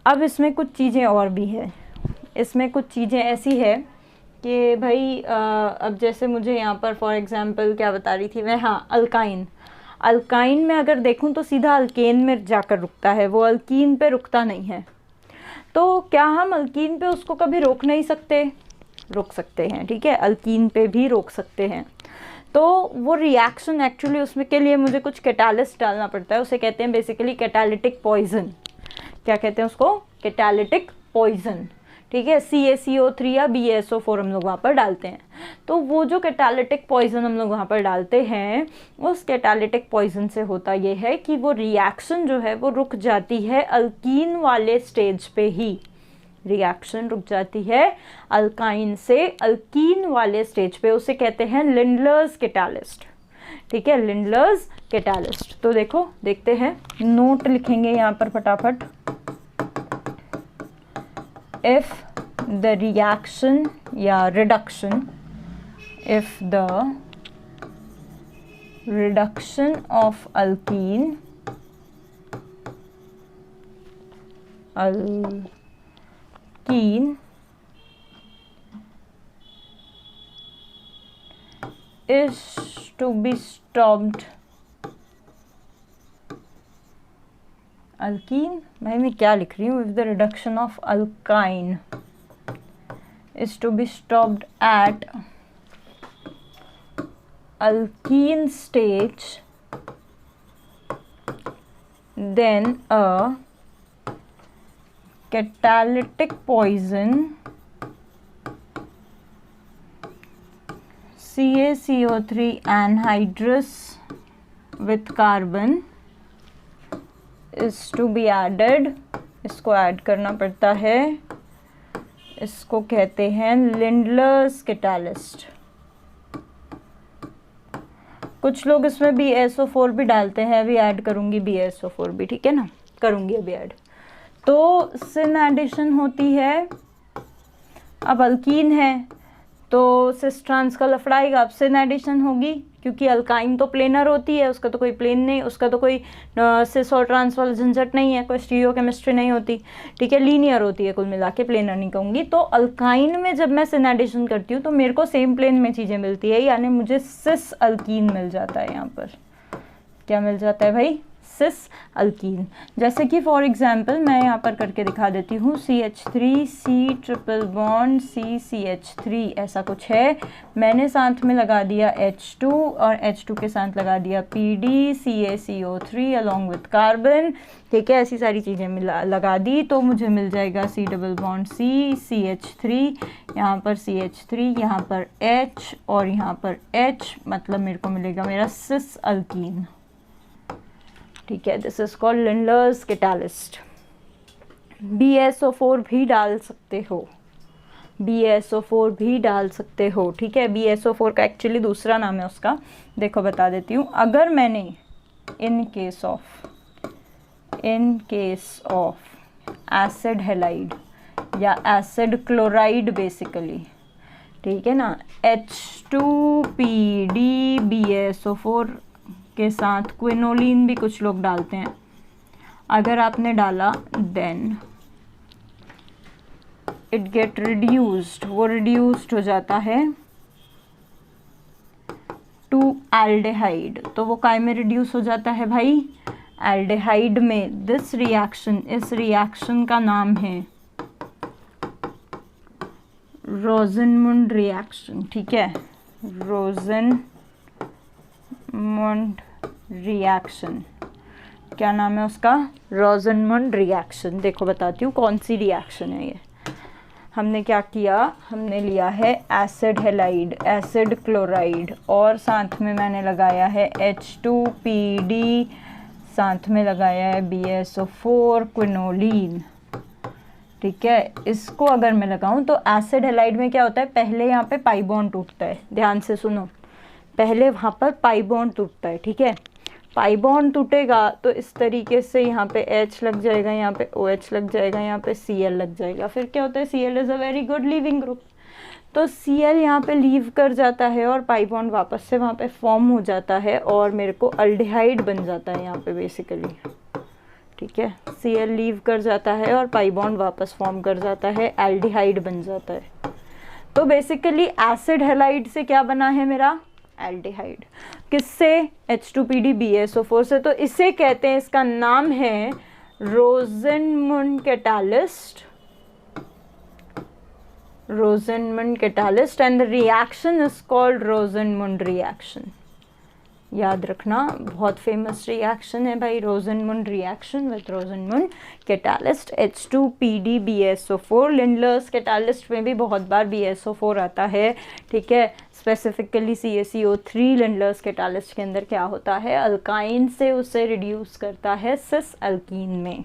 अब इसमें कुछ चीज़ें और भी है। इसमें कुछ चीज़ें ऐसी है कि भाई अब जैसे मुझे यहाँ पर फॉर एग्जांपल क्या बता रही थी मैं, हाँ अल्काइन। अल्काइन में अगर देखूँ तो सीधा अल्केन में जाकर रुकता है, वो अल्कीन पे रुकता नहीं है। तो क्या हम अल्कीन पे उसको कभी रोक नहीं सकते? रोक सकते हैं, ठीक है, अल्कीन पे भी रोक सकते हैं। तो वो रिएक्शन एक्चुअली उसमें के लिए मुझे कुछ कैटालिस्ट डालना पड़ता है, उसे कहते हैं बेसिकली कैटालिटिक पॉइजन। क्या कहते हैं उसको? कैटालिटिक पॉइजन, ठीक है। CaCO3 या BaSO4 हम लोग वहाँ पर डालते हैं। तो वो जो कैटालिटिक पॉइजन हम लोग वहाँ पर डालते हैं, उस कैटालिटिक पॉइजन से होता ये है कि वो रिएक्शन जो है वो रुक जाती है अल्कीन वाले स्टेज पे ही। रिएक्शन रुक जाती है अल्काइन से अल्कीन वाले स्टेज पे, उसे कहते हैं लिंडलर्स कैटालिस्ट, ठीक है, लिंडलर्स कैटालिस्ट। तो देखो, देखते हैं, नोट लिखेंगे यहाँ पर फटाफट। इफ द रिएक्शन या reduction, if the reduction of alkyne is to be stopped, alkyne, भाई मैं क्या लिख रही हूँ, if the reduction of alkyne is to be stopped at alkene stage, then a catalytic poison CaCO3 anhydrous with carbon is to be added, इसको add करना पड़ता है, इसको कहते हैं लिंडलर्स कैटालिस्ट। कुछ लोग इसमें BaSO4 भी डालते हैं, अभी ऐड करूँगी BaSO4 भी, ठीक है ना, करूँगी अभी ऐड। तो सिन एडिशन होती है, अब अल्कीन है तो सिस ट्रांस का लफड़ाएगा, अब सिन एडिशन होगी, क्योंकि अल्काइन तो प्लेनर होती है, उसका तो कोई प्लेन नहीं, उसका तो कोई सिस और ट्रांस वाला झंझट नहीं है, कोई स्टीरियोकेमिस्ट्री नहीं होती, ठीक है, लीनियर होती है, कुल मिला के प्लेनर नहीं कहूँगी। तो अल्काइन में जब मैं सिन एडिशन करती हूँ तो मेरे को सेम प्लेन में चीज़ें मिलती है, यानी मुझे सिस अल्कीन मिल जाता है। यहाँ पर क्या मिल जाता है भाई? सिस अल्कीन। जैसे कि फॉर एग्जांपल मैं यहाँ पर करके दिखा देती हूँ, CH3C ट्रिपल बॉन्ड CCH3 ऐसा कुछ है, मैंने साथ में लगा दिया H2 और H2 के साथ लगा दिया PD CaCO3 along with carbon, ठीक है, ऐसी सारी चीज़ें लगा दी, तो मुझे मिल जाएगा C double bond C CH3, यहाँ पर CH3, यहाँ पर H और यहाँ पर H, मतलब मेरे को मिलेगा मेरा सिस अल्कीन, ठीक है। This is called Lindlar's catalyst. BaSO4 भी डाल सकते हो, BaSO4 भी डाल सकते हो, ठीक है। BaSO4 का एक्चुअली दूसरा नाम है उसका, देखो बता देती हूँ। अगर मैंने in case of acid halide या एसिड क्लोराइड बेसिकली, ठीक है ना, H2PD BaSO4 के साथ क्विनोलिन भी कुछ लोग डालते हैं, अगर आपने डाला देन इट गेट रिड्यूस्ड, वो रिड्यूस्ड हो जाता है टू एल्डिहाइड, तो वो काय में रिड्यूस हो जाता है भाई? एल्डिहाइड में। दिस रिएक्शन, इस रिएक्शन का नाम है रोज़नमुंड रिएक्शन, ठीक है, रोज़नमुंड रिएक्शन, क्या नाम है उसका? रोज़नमुंड रिएक्शन। देखो बताती हूँ कौन सी रिएक्शन है ये। हमने क्या किया, हमने लिया है एसिड हैलाइड, एसिड क्लोराइड, और साथ में मैंने लगाया है H2PD, साथ में लगाया है BaSO4 क्विनोलिन, ठीक है। इसको अगर मैं लगाऊं तो एसिड हैलाइड में क्या होता है, पहले यहाँ पे पाई बॉन्ड टूटता है, ध्यान से सुनो, पहले वहाँ पर पाई बॉन्ड टूटता है, ठीक है। पाई बॉन्ड टूटेगा तो इस तरीके से यहाँ पे H लग जाएगा, यहाँ पे OH लग जाएगा, यहाँ पे Cl लग जाएगा। फिर क्या होता है, Cl is a very good leaving group, तो Cl यहाँ पे लीव कर जाता है और पाई बॉन्ड वापस से वहाँ पे फॉर्म हो जाता है और मेरे को अल्डिहाइड बन जाता है यहाँ पे बेसिकली, ठीक है। Cl लीव कर जाता है और पाई बॉन्ड वापस फॉर्म कर जाता है, एल्डिहाइड बन जाता है। तो बेसिकली एसिड हैलाइड से क्या बना है मेरा, एल्डिहाइड। किससे, H2PdBSO4 से। तो इसे कहते हैं, इसका नाम है Rosenmund catalyst, Rosenmund catalyst, and the reaction is called Rosenmund reaction. याद रखना, बहुत फेमस रिएक्शन है भाई, Rosenmund reaction with Rosenmund catalyst, H2PdBSO4। Lindlar's catalyst में भी बहुत बार BSO4 आता है, ठीक है। स्पेसिफिकली CaCO3 लिंडलर्स कैटालिस्ट के अंदर क्या होता है, अल्काइन से उसे रिड्यूस करता है सिस अल्कीन में,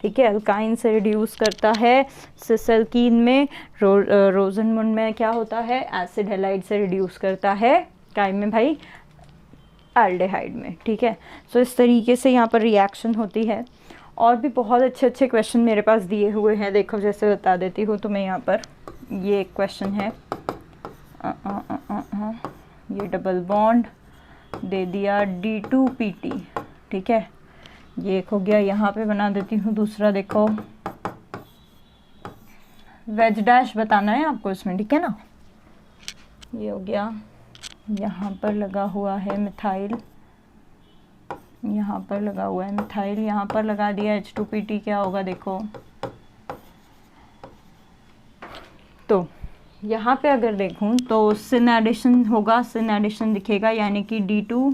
ठीक है। अल्काइन से रिड्यूस करता है सिस अल्कीन में। रोज़ेनमुंड में क्या होता है, एसिड हैलाइड से रिड्यूस करता है काय में भाई, एल्डिहाइड में, ठीक है। सो इस तरीके से यहाँ पर रिएक्शन होती है। और भी बहुत अच्छे अच्छे क्वेश्चन मेरे पास दिए हुए हैं, देखो जैसे बता देती हूँ तुम्हें। यहाँ पर ये एक क्वेश्चन है, ये डबल बॉन्ड दे दिया D2PT, ठीक है। ये एक हो गया, यहाँ पे बना देती हूँ दूसरा, देखो वेज डैश बताना है आपको इसमें, ठीक है ना। ये हो गया, यहाँ पर लगा हुआ है मिथाइल, यहाँ पर लगा हुआ है मिथाइल, यहाँ पर लगा दिया H2PT, क्या होगा देखो। तो यहाँ पे अगर देखूँ तो सिन एडिशन होगा, सिन एडिशन दिखेगा, यानी कि D2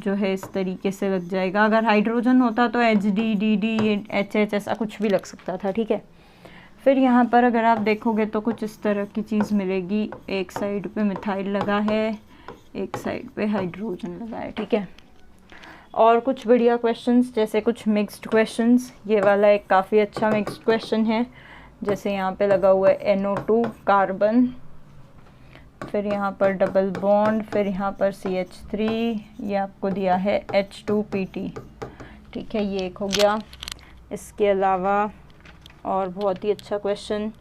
जो है इस तरीके से लग जाएगा। अगर हाइड्रोजन होता तो HD, DD, HH ऐसा कुछ भी लग सकता था, ठीक है। फिर यहाँ पर अगर आप देखोगे तो कुछ इस तरह की चीज़ मिलेगी, एक साइड पे मिथाइल लगा है, एक साइड पे हाइड्रोजन लगा है, ठीक है। और कुछ बढ़िया क्वेश्चंस, जैसे कुछ मिक्स्ड क्वेश्चंस, ये वाला एक काफ़ी अच्छा मिक्स्ड क्वेश्चन है। जैसे यहाँ पे लगा हुआ है NO2 कार्बन, फिर यहाँ पर डबल बॉन्ड, फिर यहाँ पर CH3, ये आपको दिया है H2PT, ठीक है। ये एक हो गया। इसके अलावा और बहुत ही अच्छा question,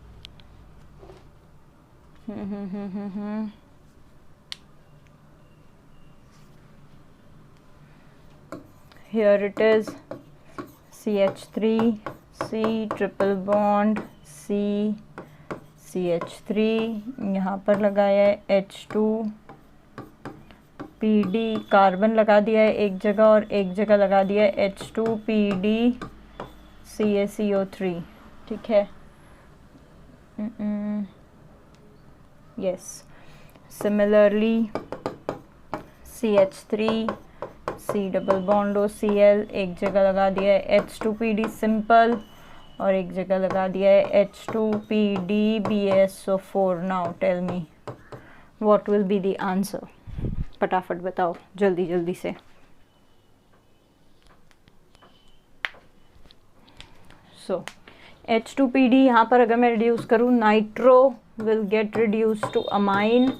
here it is, CH3, C triple bond C, CH3, यहाँ पर लगाया है H2PD, कार्बन लगा दिया है एक जगह और एक जगह लगा दिया है H2PD CaCO3, ठीक है। Yes, similarly CH3, C double bond O Cl, एक जगह लगा दिया है H2PD सिंपल और एक जगह लगा दिया है H2PdBSO4। Now tell me what will be the answer, फटाफट बताओ जल्दी जल्दी से। सो H2PD यहाँ पर अगर मैं रिड्यूस करूँ, nitro will get reduce to amine,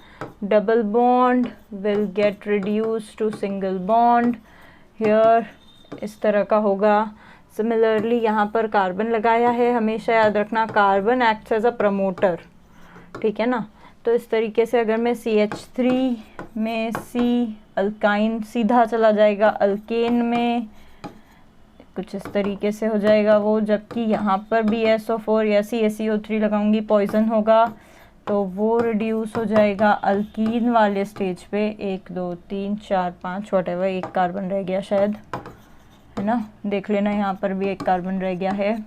double bond will get reduce to single bond, here इस तरह का होगा। सिमिलरली यहाँ पर कार्बन लगाया है, हमेशा याद रखना carbon acts as a promoter, ठीक है ना। तो इस तरीके से अगर मैं CH3 में C अल्काइन सीधा चला जाएगा अल्केन में, कुछ इस तरीके से हो जाएगा वो, जबकि यहाँ पर BSO4 या CaCO3 लगाऊंगी पॉइजन होगा, तो वो रिड्यूस हो जाएगा अल्कीन वाले स्टेज पे। 1 2 3 4 5 व्हाटएवर, एक कार्बन रह गया शायद, है ना, देख लेना, यहाँ पर भी एक कार्बन रह गया है।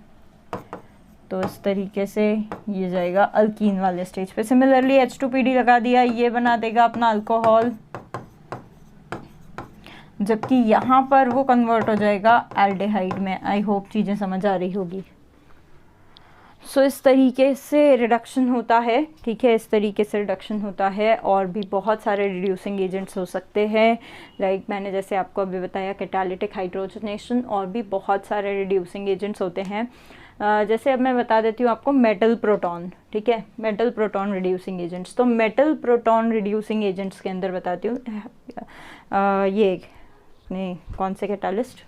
तो इस तरीके से ये जाएगा अल्कीन वाले स्टेज पे। सिमिलरली H2PD लगा दिया, ये बना देगा अपना अल्कोहल, जबकि यहाँ पर वो कन्वर्ट हो जाएगा एल्डिहाइड में। आई होप चीज़ें समझ आ रही होगी। सो इस तरीके से रिडक्शन होता है, ठीक है, इस तरीके से रिडक्शन होता है। और भी बहुत सारे रिड्यूसिंग एजेंट्स हो सकते हैं, लाइक मैंने जैसे आपको अभी बताया कैटालिटिक हाइड्रोजनेशन, और भी बहुत सारे रिड्यूसिंग एजेंट्स होते हैं। जैसे अब मैं बता देती हूँ आपको मेटल प्रोटॉन, ठीक है, मेटल प्रोटॉन रिड्यूसिंग एजेंट्स। तो मेटल प्रोटॉन रिड्यूसिंग एजेंट्स के अंदर बताती हूँ, ये अपने कौन से कैटालिस्ट,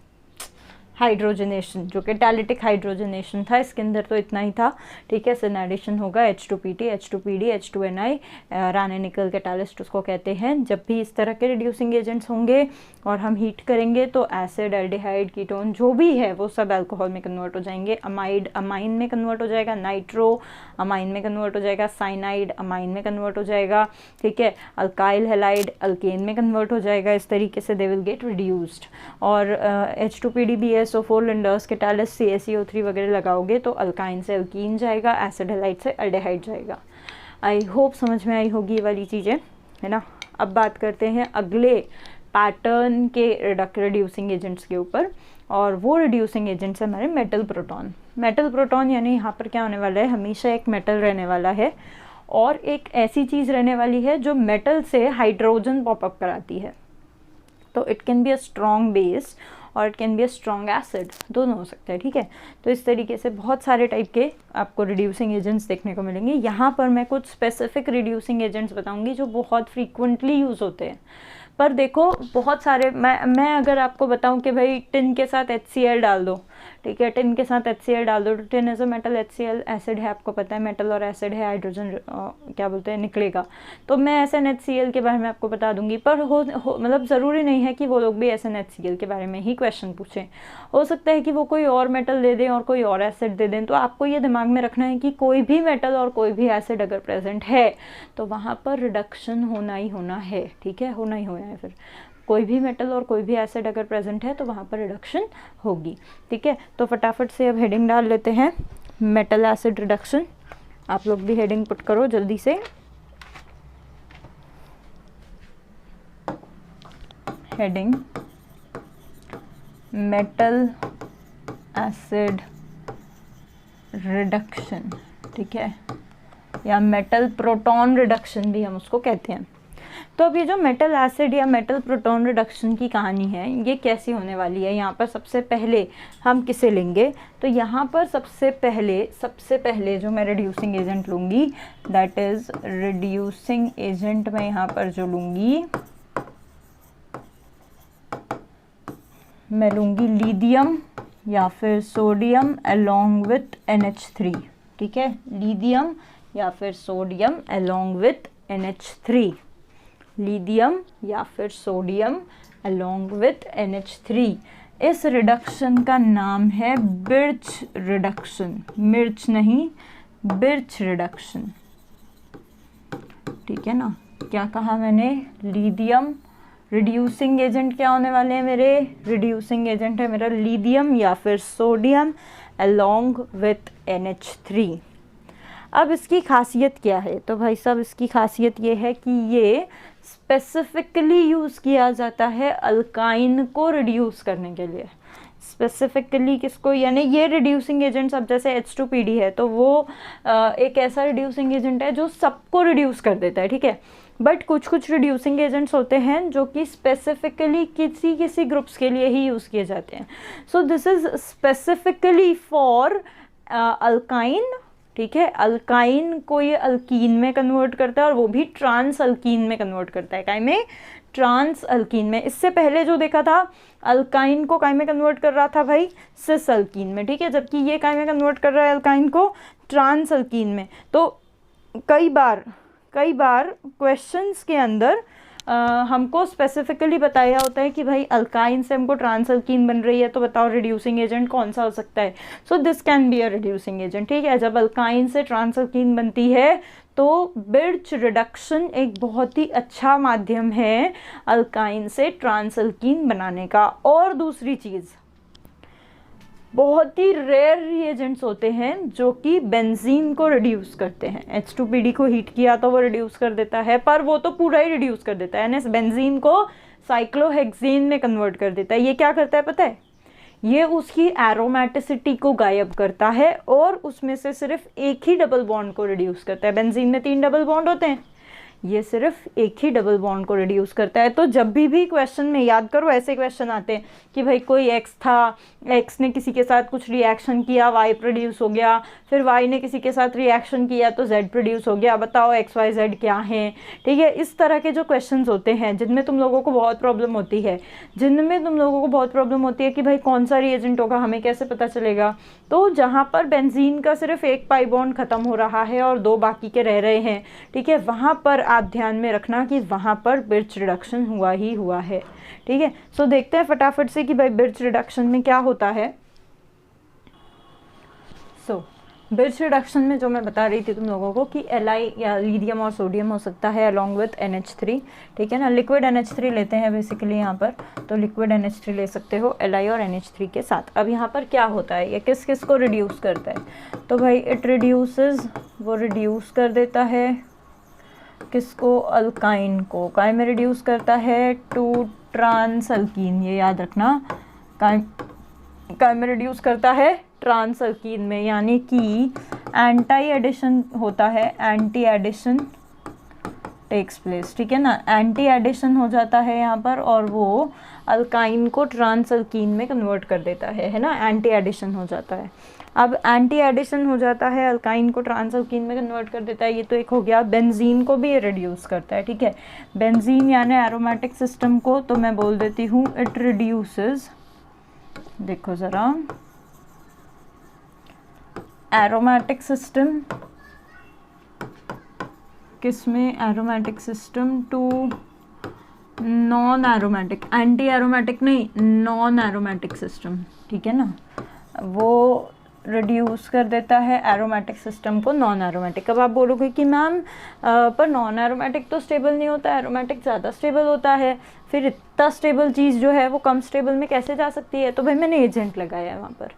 हाइड्रोजनेशन, जो कैटालिटिक हाइड्रोजनेशन था, इसके अंदर तो इतना ही था, ठीक है। सिनेडिशन होगा H2PT, H2PD, H2Ni, राने निकल कैटालिस्ट उसको कहते हैं। जब भी इस तरह के रिड्यूसिंग एजेंट्स होंगे और हम हीट करेंगे तो एसिड, एल्डिहाइड, कीटोन जो भी है वो सब अल्कोहल में कन्वर्ट हो जाएंगे। अमाइड अमाइन में कन्वर्ट हो जाएगा, नाइट्रो अमाइन में कन्वर्ट हो जाएगा, साइनाइड अमाइन में कन्वर्ट हो जाएगा, ठीक है। अल्काइल हैलाइड अल्केन में कन्वर्ट हो जाएगा। इस तरीके से दे विल गेट रिड्यूस्ड। और H2PDBSO4 लिंडर्स कैटालिस्ट CaCO3 वगैरह लगाओगे तो अल्काइन से अल्कीन जाएगा, एसिड हैलाइड से एल्डिहाइड जाएगा। आई होप समझ में आई होगी ये वाली चीज़ें, है ना। अब बात करते हैं अगले पैटर्न के रिड्यूसिंग एजेंट्स के ऊपर, और वो रिड्यूसिंग एजेंट्स है हमारे मेटल प्रोटॉन। मेटल प्रोटॉन यानी यहाँ पर क्या होने वाला है, हमेशा एक मेटल रहने वाला है और एक ऐसी चीज़ रहने वाली है जो मेटल से हाइड्रोजन पॉपअप कराती है। तो it can be a strong base और it can be a strong acid, दोनों हो सकते हैं, ठीक है। तो इस तरीके से बहुत सारे टाइप के आपको रिड्यूसिंग एजेंट्स देखने को मिलेंगे। यहाँ पर मैं कुछ स्पेसिफिक रिड्यूसिंग एजेंट्स बताऊंगी जो बहुत फ्रीक्वेंटली यूज़ होते हैं। पर देखो बहुत सारे, मैं अगर आपको बताऊं कि भाई टिन के साथ HCl डाल दो, ठीक है, टिन के साथ HCl डाल दो, तो tin as a metal, HCl acid है, आपको पता है मेटल और एसिड है, हाइड्रोजन क्या बोलते हैं निकलेगा, तो मैं SnHCl के बारे में आपको बता दूंगी। पर मतलब ज़रूरी नहीं है कि वो लोग भी SnHCl के बारे में ही क्वेश्चन पूछें। हो सकता है कि वो कोई और मेटल दे दें और कोई और एसिड दे दें। तो आपको ये दिमाग में रखना है कि कोई भी मेटल और कोई भी एसिड अगर प्रेजेंट है तो वहाँ पर रिडक्शन होना ही होना है, ठीक है, होना ही होना है। फिर कोई भी मेटल और कोई भी एसिड अगर प्रेजेंट है तो वहाँ पर रिडक्शन होगी, ठीक है। तो फटाफट से अब हेडिंग डाल लेते हैं, मेटल एसिड रिडक्शन। आप लोग भी हेडिंग पुट करो जल्दी से। हेडिंग मेटल एसिड रिडक्शन, ठीक है, या मेटल प्रोटॉन रिडक्शन भी हम उसको कहते हैं। तो अब ये जो मेटल एसिड या मेटल प्रोटॉन रिडक्शन की कहानी है ये कैसी होने वाली है। यहाँ पर सबसे पहले हम किसे लेंगे, तो यहाँ पर सबसे पहले जो मैं रिड्यूसिंग एजेंट लूँगी दैट इज़ रिड्यूसिंग एजेंट मैं यहाँ पर जो लूँगी, मैं लूँगी लिथियम या फिर सोडियम अलोंग विथ NH3, ठीक है, लिथियम या फिर sodium along with NH3, lithium या फिर सोडियम अलोंग विथ NH3। इस रिडक्शन का नाम है बिर्च रिडक्शन, मिर्च नहीं, बिर्च रिडक्शन, ठीक है ना। क्या कहा मैंने, लिथियम, रिड्यूसिंग एजेंट क्या होने वाले हैं मेरे, रिड्यूसिंग एजेंट है मेरा लिथियम या फिर सोडियम अलोंग विथ NH3। अब इसकी खासियत क्या है, तो भाई साहब इसकी खासियत ये है कि ये स्पेसिफिकली यूज़ किया जाता है अल्काइन को रिड्यूस करने के लिए। स्पेसिफिकली किसको, यानी ये रिड्यूसिंग एजेंट्स, अब जैसे H2PD है तो वो एक ऐसा रिड्यूसिंग एजेंट है जो सबको रिड्यूस कर देता है, ठीक है। बट कुछ रिड्यूसिंग एजेंट्स होते हैं जो कि स्पेसिफिकली किसी ग्रुप्स के लिए ही यूज़ किए जाते हैं। So this is specifically for alkyne, ठीक है। अल्काइन को ये अल्कीन में कन्वर्ट करता है और वो भी ट्रांस अल्कीन में कन्वर्ट करता है, काय में, ट्रांस अल्कीन में। इससे पहले जो देखा था अल्काइन को काय में कन्वर्ट कर रहा था भाई, सिस अल्कीन में, ठीक है, जबकि ये काय में कन्वर्ट कर रहा है अल्काइन को, ट्रांस अल्कीन में। तो कई बार क्वेश्चंस के अंदर हमको स्पेसिफिकली बताया होता है कि भाई अल्काइन से हमको ट्रांस अल्कीन बन रही है, तो बताओ रिड्यूसिंग एजेंट कौन सा हो सकता है। So this can be a reducing agent, ठीक है। जब अल्काइन से ट्रांस अल्कीन बनती है तो बिर्च रिडक्शन एक बहुत ही अच्छा माध्यम है अल्काइन से ट्रांस अल्कीन बनाने का। और दूसरी चीज़, बहुत ही रेयर रिएजेंट्स होते हैं जो कि बेंजीन को रिड्यूस करते हैं। H2PD को हीट किया तो वो रिड्यूस कर देता है, पर वो तो पूरा ही रिड्यूस कर देता है, यानी बेंजीन को साइक्लोहेक्सेन में कन्वर्ट कर देता है। ये क्या करता है पता है, ये उसकी एरोमेटिसिटी को गायब करता है और उसमें से सिर्फ एक ही डबल बॉन्ड को रिड्यूस करता है। बेंजीन में 3 डबल बॉन्ड होते हैं, ये सिर्फ एक ही डबल बॉन्ड को रिड्यूस करता है। तो जब भी क्वेश्चन में याद करो ऐसे क्वेश्चन आते हैं कि भाई कोई एक्स था, एक्स ने किसी के साथ कुछ रिएक्शन किया, वाई प्रोड्यूस हो गया, फिर वाई ने किसी के साथ रिएक्शन किया तो जेड प्रोड्यूस हो गया, बताओ एक्स वाई जेड क्या है। ठीक है, इस तरह के जो क्वेश्चंस होते हैं जिनमें तुम लोगों को बहुत प्रॉब्लम होती है, कि भाई कौन सा रिएजेंट होगा, हमें कैसे पता चलेगा। तो जहाँ पर बेंजीन का सिर्फ एक पाई बॉन्ड खत्म हो रहा है और 2 बाकी के रह रहे हैं, ठीक है, वहाँ पर आप ध्यान में रखना कि वहाँ पर बिर्च रिडक्शन हुआ ही हुआ है। ठीक है, सो देखते हैं फटाफट से कि भाई बिर्च रिडक्शन में क्या होता है। बिर्च रिडक्शन में जो मैं बता रही थी तुम लोगों को कि Li या लिथियम और सोडियम हो सकता है अलॉन्ग विथ NH3, ठीक है ना। लिक्विड NH3 लेते हैं बेसिकली यहाँ पर, तो लिक्विड NH3 ले सकते हो Li और NH3 के साथ। अब यहाँ पर क्या होता है, ये किस किस को रिड्यूस करता है, तो भाई इट रिड्यूसेस, वो रिड्यूस कर देता है किसको, अल्काइन को। काय में रिड्यूस करता है, टू ट्रांस अल्कीन, ये याद रखना, काय में रिड्यूस करता है, ट्रांस अल्कीन में, यानी कि एंटी एडिशन होता है, एंटी एडिशन टेक्स प्लेस, ठीक है ना, एंटी एडिशन हो जाता है यहाँ पर और वो अल्काइन को ट्रांस अल्कीन में कन्वर्ट कर देता है ना, एंटी एडिशन हो जाता है। अब एंटी एडिशन हो जाता है, अल्काइन को ट्रांस अल्कीन में कन्वर्ट कर देता है, ये तो एक हो गया। बेंजीन को भी ये रिड्यूस करता है, ठीक है, बेंजीन यानी एरोमेटिक सिस्टम को, तो मैं बोल देती हूँ इट रिड्यूसेस, देखो ज़रा, एरोमेटिक सिस्टम किसमें, aromatic system to non aromatic, anti aromatic नहीं, नॉन एरोमेटिक सिस्टम, ठीक है ना, वो रिड्यूस कर देता है एरोमेटिक सिस्टम को नॉन एरोमेटिक। अब आप बोलोगे कि मैम पर नॉन एरोमेटिक तो स्टेबल नहीं होता, एरोमेटिक ज़्यादा स्टेबल होता है, फिर इतना स्टेबल चीज़ जो है वो कम स्टेबल में कैसे जा सकती है। तो भाई मैंने एजेंट लगाया है वहाँ पर,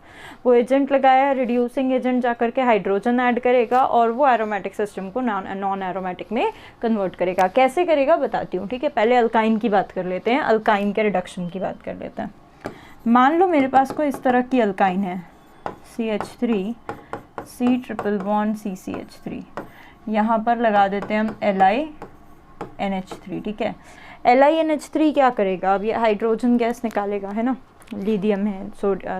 वो एजेंट लगाया है, रिड्यूसिंग एजेंट जा करके हाइड्रोजन ऐड करेगा और वो एरोमेटिक सिस्टम को नॉन एरोमेटिक में कन्वर्ट करेगा। कैसे करेगा बताती हूँ, ठीक है। पहले अल्काइन की बात कर लेते हैं, अल्काइन के रिडक्शन की बात कर लेते हैं। मान लो मेरे पास कोई इस तरह की अल्काइन है, CH3 C triple bond CCH3, यहाँ पर लगा देते हैं हम LiNH3, ठीक है। LiNH3 क्या करेगा, अब ये हाइड्रोजन गैस निकालेगा, है ना, लिथियम है,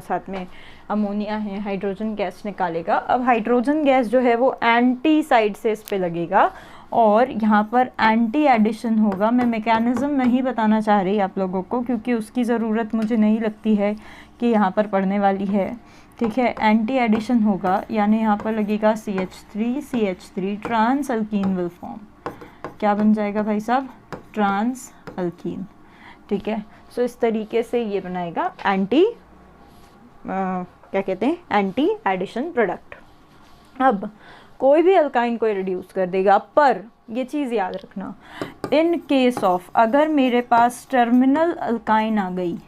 साथ में अमोनिया है, हाइड्रोजन गैस निकालेगा। अब हाइड्रोजन गैस जो है वो एंटी साइड से इस पे लगेगा और यहाँ पर एंटी एडिशन होगा। मैं मैकेनिज़्म नहीं बताना चाह रही आप लोगों को क्योंकि उसकी ज़रूरत मुझे नहीं लगती है कि यहाँ पर पढ़ने वाली है, ठीक है। एंटी एडिशन होगा यानी यहाँ पर लगेगा CH3 trans alkyne will form, क्या बन जाएगा भाई साहब, ट्रांस अल्कीन, ठीक है। सो इस तरीके से ये बनाएगा एंटी क्या कहते हैं, एंटी एडिशन प्रोडक्ट। अब कोई भी अल्काइन को रिड्यूस कर देगा, पर ये चीज़ याद रखना, इन केस ऑफ अगर मेरे पास टर्मिनल अल्काइन आ गई,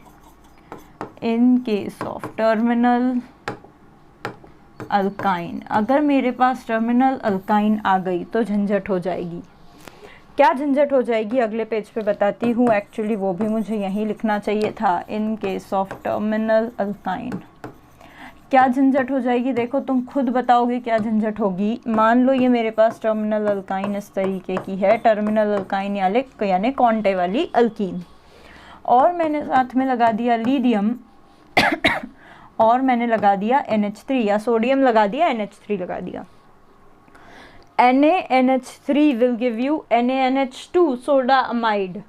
in case of terminal alkyne, अगर मेरे पास टर्मिनल अल्काइन आ गई तो झंझट हो जाएगी। क्या झंझट हो जाएगी अगले पेज पे बताती हूँ, एक्चुअली वो भी मुझे यहीं लिखना चाहिए था। In case of terminal alkyne क्या झंझट हो जाएगी, देखो तुम खुद बताओगे क्या झंझट होगी। मान लो ये मेरे पास टर्मिनल अल्काइन इस तरीके की है, टर्मिनल अल्काइन यानी कांटे वाली अल्कीन, और मैंने साथ में लगा दिया लिथियम और मैंने लगा दिया NH3 या सोडियम लगा दिया, NH3 लगा दिया। NaNH3 will give you NaNH2 soda amide.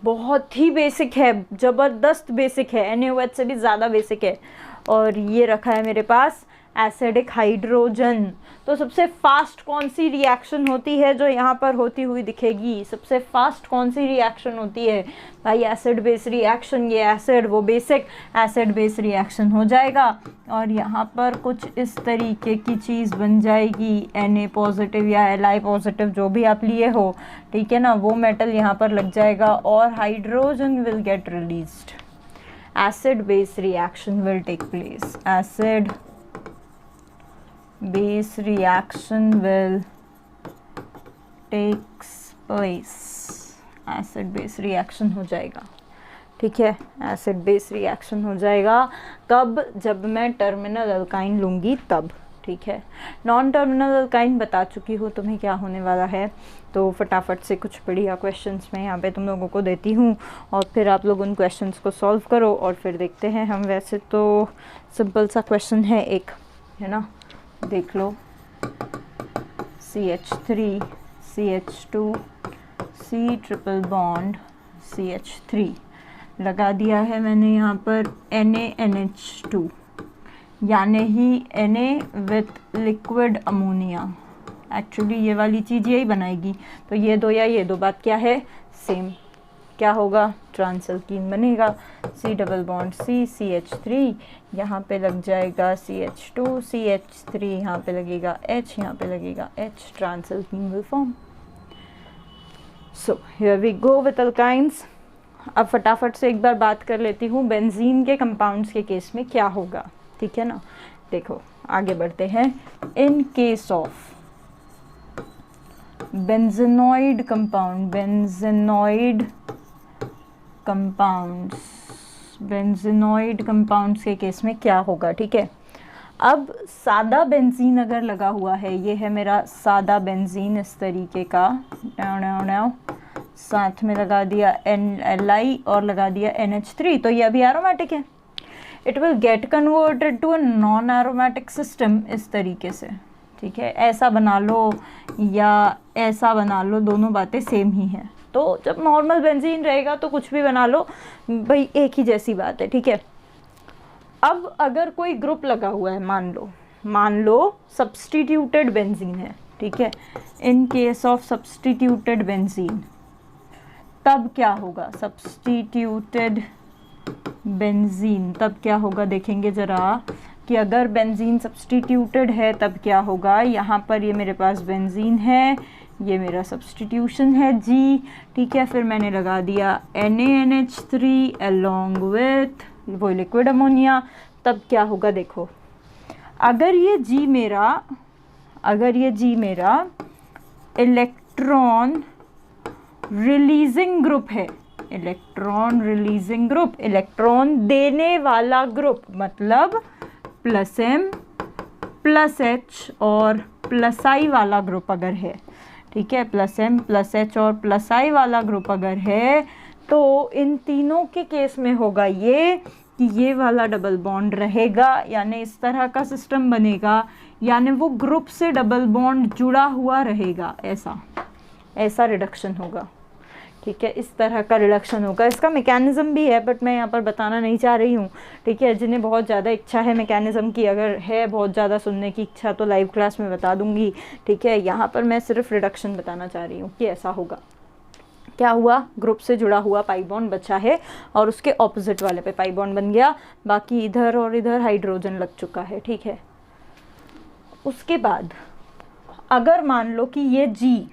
बहुत ही बेसिक है, ज़बरदस्त बेसिक है, NaOH से भी ज़्यादा बेसिक है। और ये रखा है मेरे पास एसिडिक हाइड्रोजन। तो सबसे फास्ट कौन सी रिएक्शन होती है जो यहाँ पर होती हुई दिखेगी, सबसे फास्ट कौन सी रिएक्शन होती है भाई, एसिड बेस रिएक्शन। ये एसिड वो बेसिक, एसिड बेस रिएक्शन हो जाएगा और यहाँ पर कुछ इस तरीके की चीज़ बन जाएगी, Na पॉजिटिव या Li पॉजिटिव जो भी आप लिए हो, ठीक है ना, वो मेटल यहाँ पर लग जाएगा और hydrogen will get released. acid base reaction will take place, acid base reaction will takes place, acid base reaction हो जाएगा, ठीक है, एसिड बेस रिएक्शन हो जाएगा। कब, जब मैं टर्मिनल अल्काइन लूँगी तब, ठीक है। नॉन टर्मिनल अल्काइन बता चुकी हूँ तुम्हें क्या होने वाला है, तो फटाफट से कुछ बढ़िया क्वेश्चंस मैं यहाँ पे तुम लोगों को देती हूँ और फिर आप लोग उन क्वेश्चंस को सॉल्व करो और फिर देखते हैं हम। वैसे तो सिंपल सा क्वेश्चन है एक, है ना, देख लो। CH3 CH2 C triple bond CH3 लगा दिया है मैंने यहाँ पर NaNH2, यानी ही Na with liquid ammonia. Actually ये वाली चीज़ यही बनाएगी, तो ये दो या ये दो बात क्या है, सेम। क्या होगा, ट्रांसल्कीन बनेगा। C double bond C CH3, यहाँ पे लग जाएगा CH2 CH3, यहाँ पे लगेगा H, यहाँ पे लगेगा H, trans alkene will form. So here we go with alkynes. अब फटाफट से एक बार बात कर लेती हूँ बेंजीन के कंपाउंड्स के केस में क्या होगा, ठीक है ना। देखो आगे बढ़ते हैं। In case of benzenoid compound, benzenoid compounds के केस में क्या होगा, ठीक है। अब सादा बेंजीन अगर लगा हुआ है, ये है मेरा सादा बेंजीन इस तरीके का, साथ में लगा दिया Li और लगा दिया NH3, तो ये अभी एरोमेटिक है। It will get converted to a non aromatic system इस तरीके से, ठीक है। ऐसा बना लो या ऐसा बना लो, दोनों बातें सेम ही हैं। तो जब नॉर्मल बेंजीन रहेगा तो कुछ भी बना लो भाई, एक ही जैसी बात है, ठीक है। अब अगर कोई ग्रुप लगा हुआ है, मान लो सब्स्टिट्यूटेड बेंजीन है, ठीक है। In case of substituted benzene तब क्या होगा, सब्स्टिट्यूटेड बेंजीन तब क्या होगा, देखेंगे ज़रा कि अगर बेंजीन सब्स्टिट्यूटेड है तब क्या होगा। यहाँ पर ये मेरे पास बेंजीन है, ये मेरा सब्स्टिट्यूशन है G, ठीक है। फिर मैंने लगा दिया NaNH3 along with वो लिक्विड अमोनिया, तब क्या होगा देखो। अगर ये G मेरा इलेक्ट्रॉन रिलीजिंग ग्रुप है, इलेक्ट्रॉन रिलीजिंग ग्रुप, इलेक्ट्रॉन देने वाला ग्रुप, मतलब +M +H और +I वाला ग्रुप अगर है, ठीक है, +M +H और +I वाला ग्रुप अगर है, तो इन तीनों के केस में होगा ये कि ये वाला डबल बॉन्ड रहेगा, यानी इस तरह का सिस्टम बनेगा, यानी वो ग्रुप से डबल बॉन्ड जुड़ा हुआ रहेगा, ऐसा रिडक्शन होगा, ठीक है। इस तरह का रिडक्शन होगा। इसका मैकेनिज़्म भी है बट मैं यहाँ पर बताना नहीं चाह रही हूँ, ठीक है। जिन्हें बहुत ज़्यादा इच्छा है मैकेनिज़्म की, अगर है बहुत ज़्यादा सुनने की इच्छा, तो लाइव क्लास में बता दूँगी, ठीक है। यहाँ पर मैं सिर्फ रिडक्शन बताना चाह रही हूँ कि ऐसा होगा। क्या हुआ, ग्रुप से जुड़ा हुआ पाई बॉन्ड बचा है और उसके ऑपोजिट वाले पे पाई बॉन्ड बन गया, बाकी इधर और इधर हाइड्रोजन लग चुका है, ठीक है। उसके बाद अगर मान लो कि ये G,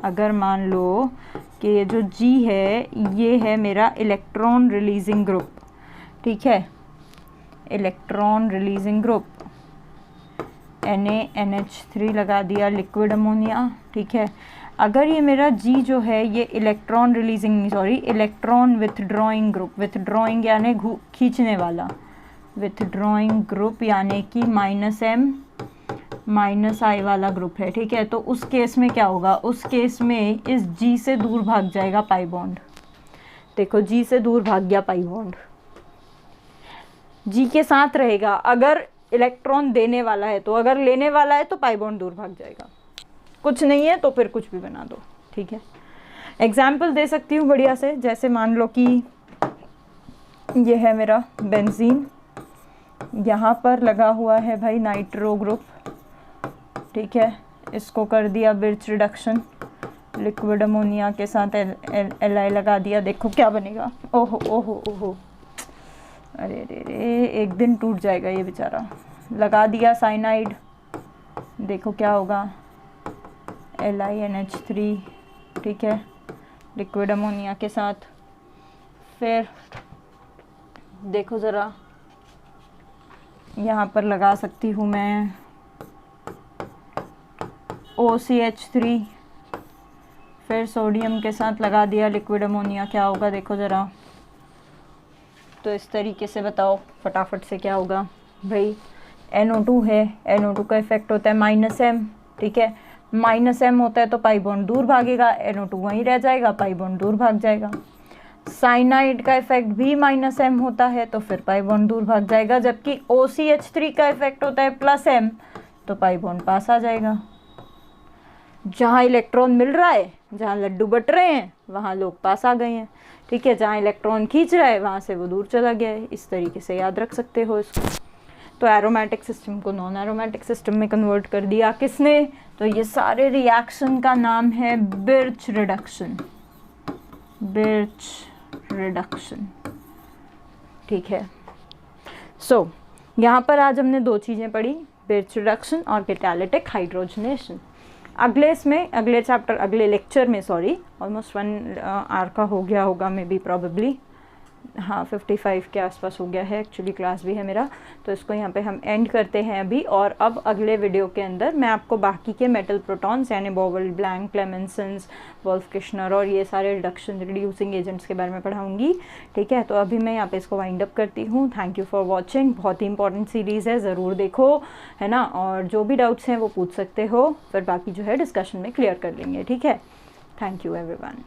अगर मान लो कि ये जो G है ये है मेरा इलेक्ट्रॉन रिलीजिंग ग्रुप, ठीक है, इलेक्ट्रॉन रिलीजिंग ग्रुप, NaNH3 लगा दिया, लिक्विड अमोनिया, ठीक है। अगर ये मेरा G जो है ये इलेक्ट्रॉन विथड्रॉइंग ग्रुप, विथड्रॉइंग यानी खींचने वाला, विथड्रॉइंग ग्रुप यानी कि -I वाला ग्रुप है, ठीक है। तो उस केस में क्या होगा, उस केस में इस G से दूर भाग जाएगा पाई बॉन्ड। देखो G से दूर भाग गया पाई बॉन्ड, G के साथ रहेगा अगर इलेक्ट्रॉन देने वाला है, तो अगर लेने वाला है तो पाई बॉन्ड दूर भाग जाएगा, कुछ नहीं है तो फिर कुछ भी बना दो, ठीक है। एग्जाम्पल दे सकती हूँ बढ़िया से, जैसे मान लो कि ये है मेरा बेंजीन, यहाँ पर लगा हुआ है भाई नाइट्रो ग्रुप, ठीक है। इसको कर दिया बिर्च रिडक्शन, लिक्विड अमोनिया के साथ Li लगा दिया, देखो क्या बनेगा, ओहो ओहो ओहो, अरे रे रे, एक दिन टूट जाएगा ये बेचारा। लगा दिया साइनाइड, देखो क्या होगा, LiNH3, ठीक है, लिक्विड अमोनिया के साथ। फिर देखो ज़रा, यहाँ पर लगा सकती हूँ मैं OCH3, फिर सोडियम के साथ लगा दिया लिक्विड अमोनिया, क्या होगा देखो ज़रा। तो इस तरीके से बताओ फटाफट से क्या होगा भाई, NO2 है, NO2 का इफेक्ट होता है -M, ठीक है, -M होता है तो पाई बॉन्ड दूर भागेगा, NO2 वहीं रह जाएगा, पाई बॉन्ड दूर भाग जाएगा। साइनाइड का इफेक्ट भी -M होता है तो फिर पाई बॉन्ड दूर भाग जाएगा, जबकि OCH3 का इफेक्ट होता है +M तो पाई बॉन्ड पास आ जाएगा। जहाँ इलेक्ट्रॉन मिल रहा है, जहाँ लड्डू बट रहे हैं, वहाँ लोग पास आ गए हैं, ठीक है, जहाँ इलेक्ट्रॉन खींच रहा है वहाँ से वो दूर चला गया है। इस तरीके से याद रख सकते हो इसको। तो एरोमेटिक सिस्टम को नॉन एरोमेटिक सिस्टम में कन्वर्ट कर दिया किसने? तो ये सारे रिएक्शन का नाम है बिर्च रिडक्शन, बिर्च रिडक्शन, ठीक है। सो यहाँ पर आज हमने दो चीज़ें पढ़ी, बिर्च रिडक्शन और कैटालिटिक हाइड्रोजनेशन। अगले चैप्टर, अगले लेक्चर में, सॉरी, ऑलमोस्ट 1 आवर का हो गया होगा, मे बी प्रॉबेबली, हाँ 55 के आसपास हो गया है, एक्चुअली क्लास भी है मेरा, तो इसको यहाँ पे हम एंड करते हैं अभी। और अब अगले वीडियो के अंदर मैं आपको बाकी के मेटल प्रोटॉन्स यानी बोवेल ब्लैंक, क्लेमेंसन्स, वोल्फ किश्नर और ये सारे रिडक्शन रिड्यूसिंग एजेंट्स के बारे में पढ़ाऊँगी, ठीक है। तो अभी मैं यहाँ पे इसको वाइंड अप करती हूँ। Thank you for watching. बहुत ही इंपॉर्टेंट सीरीज़ है, ज़रूर देखो, है ना, और जो भी डाउट्स हैं वो पूछ सकते हो, फिर बाकी जो है डिस्कशन में क्लियर कर लेंगे, ठीक है। Thank you everyone.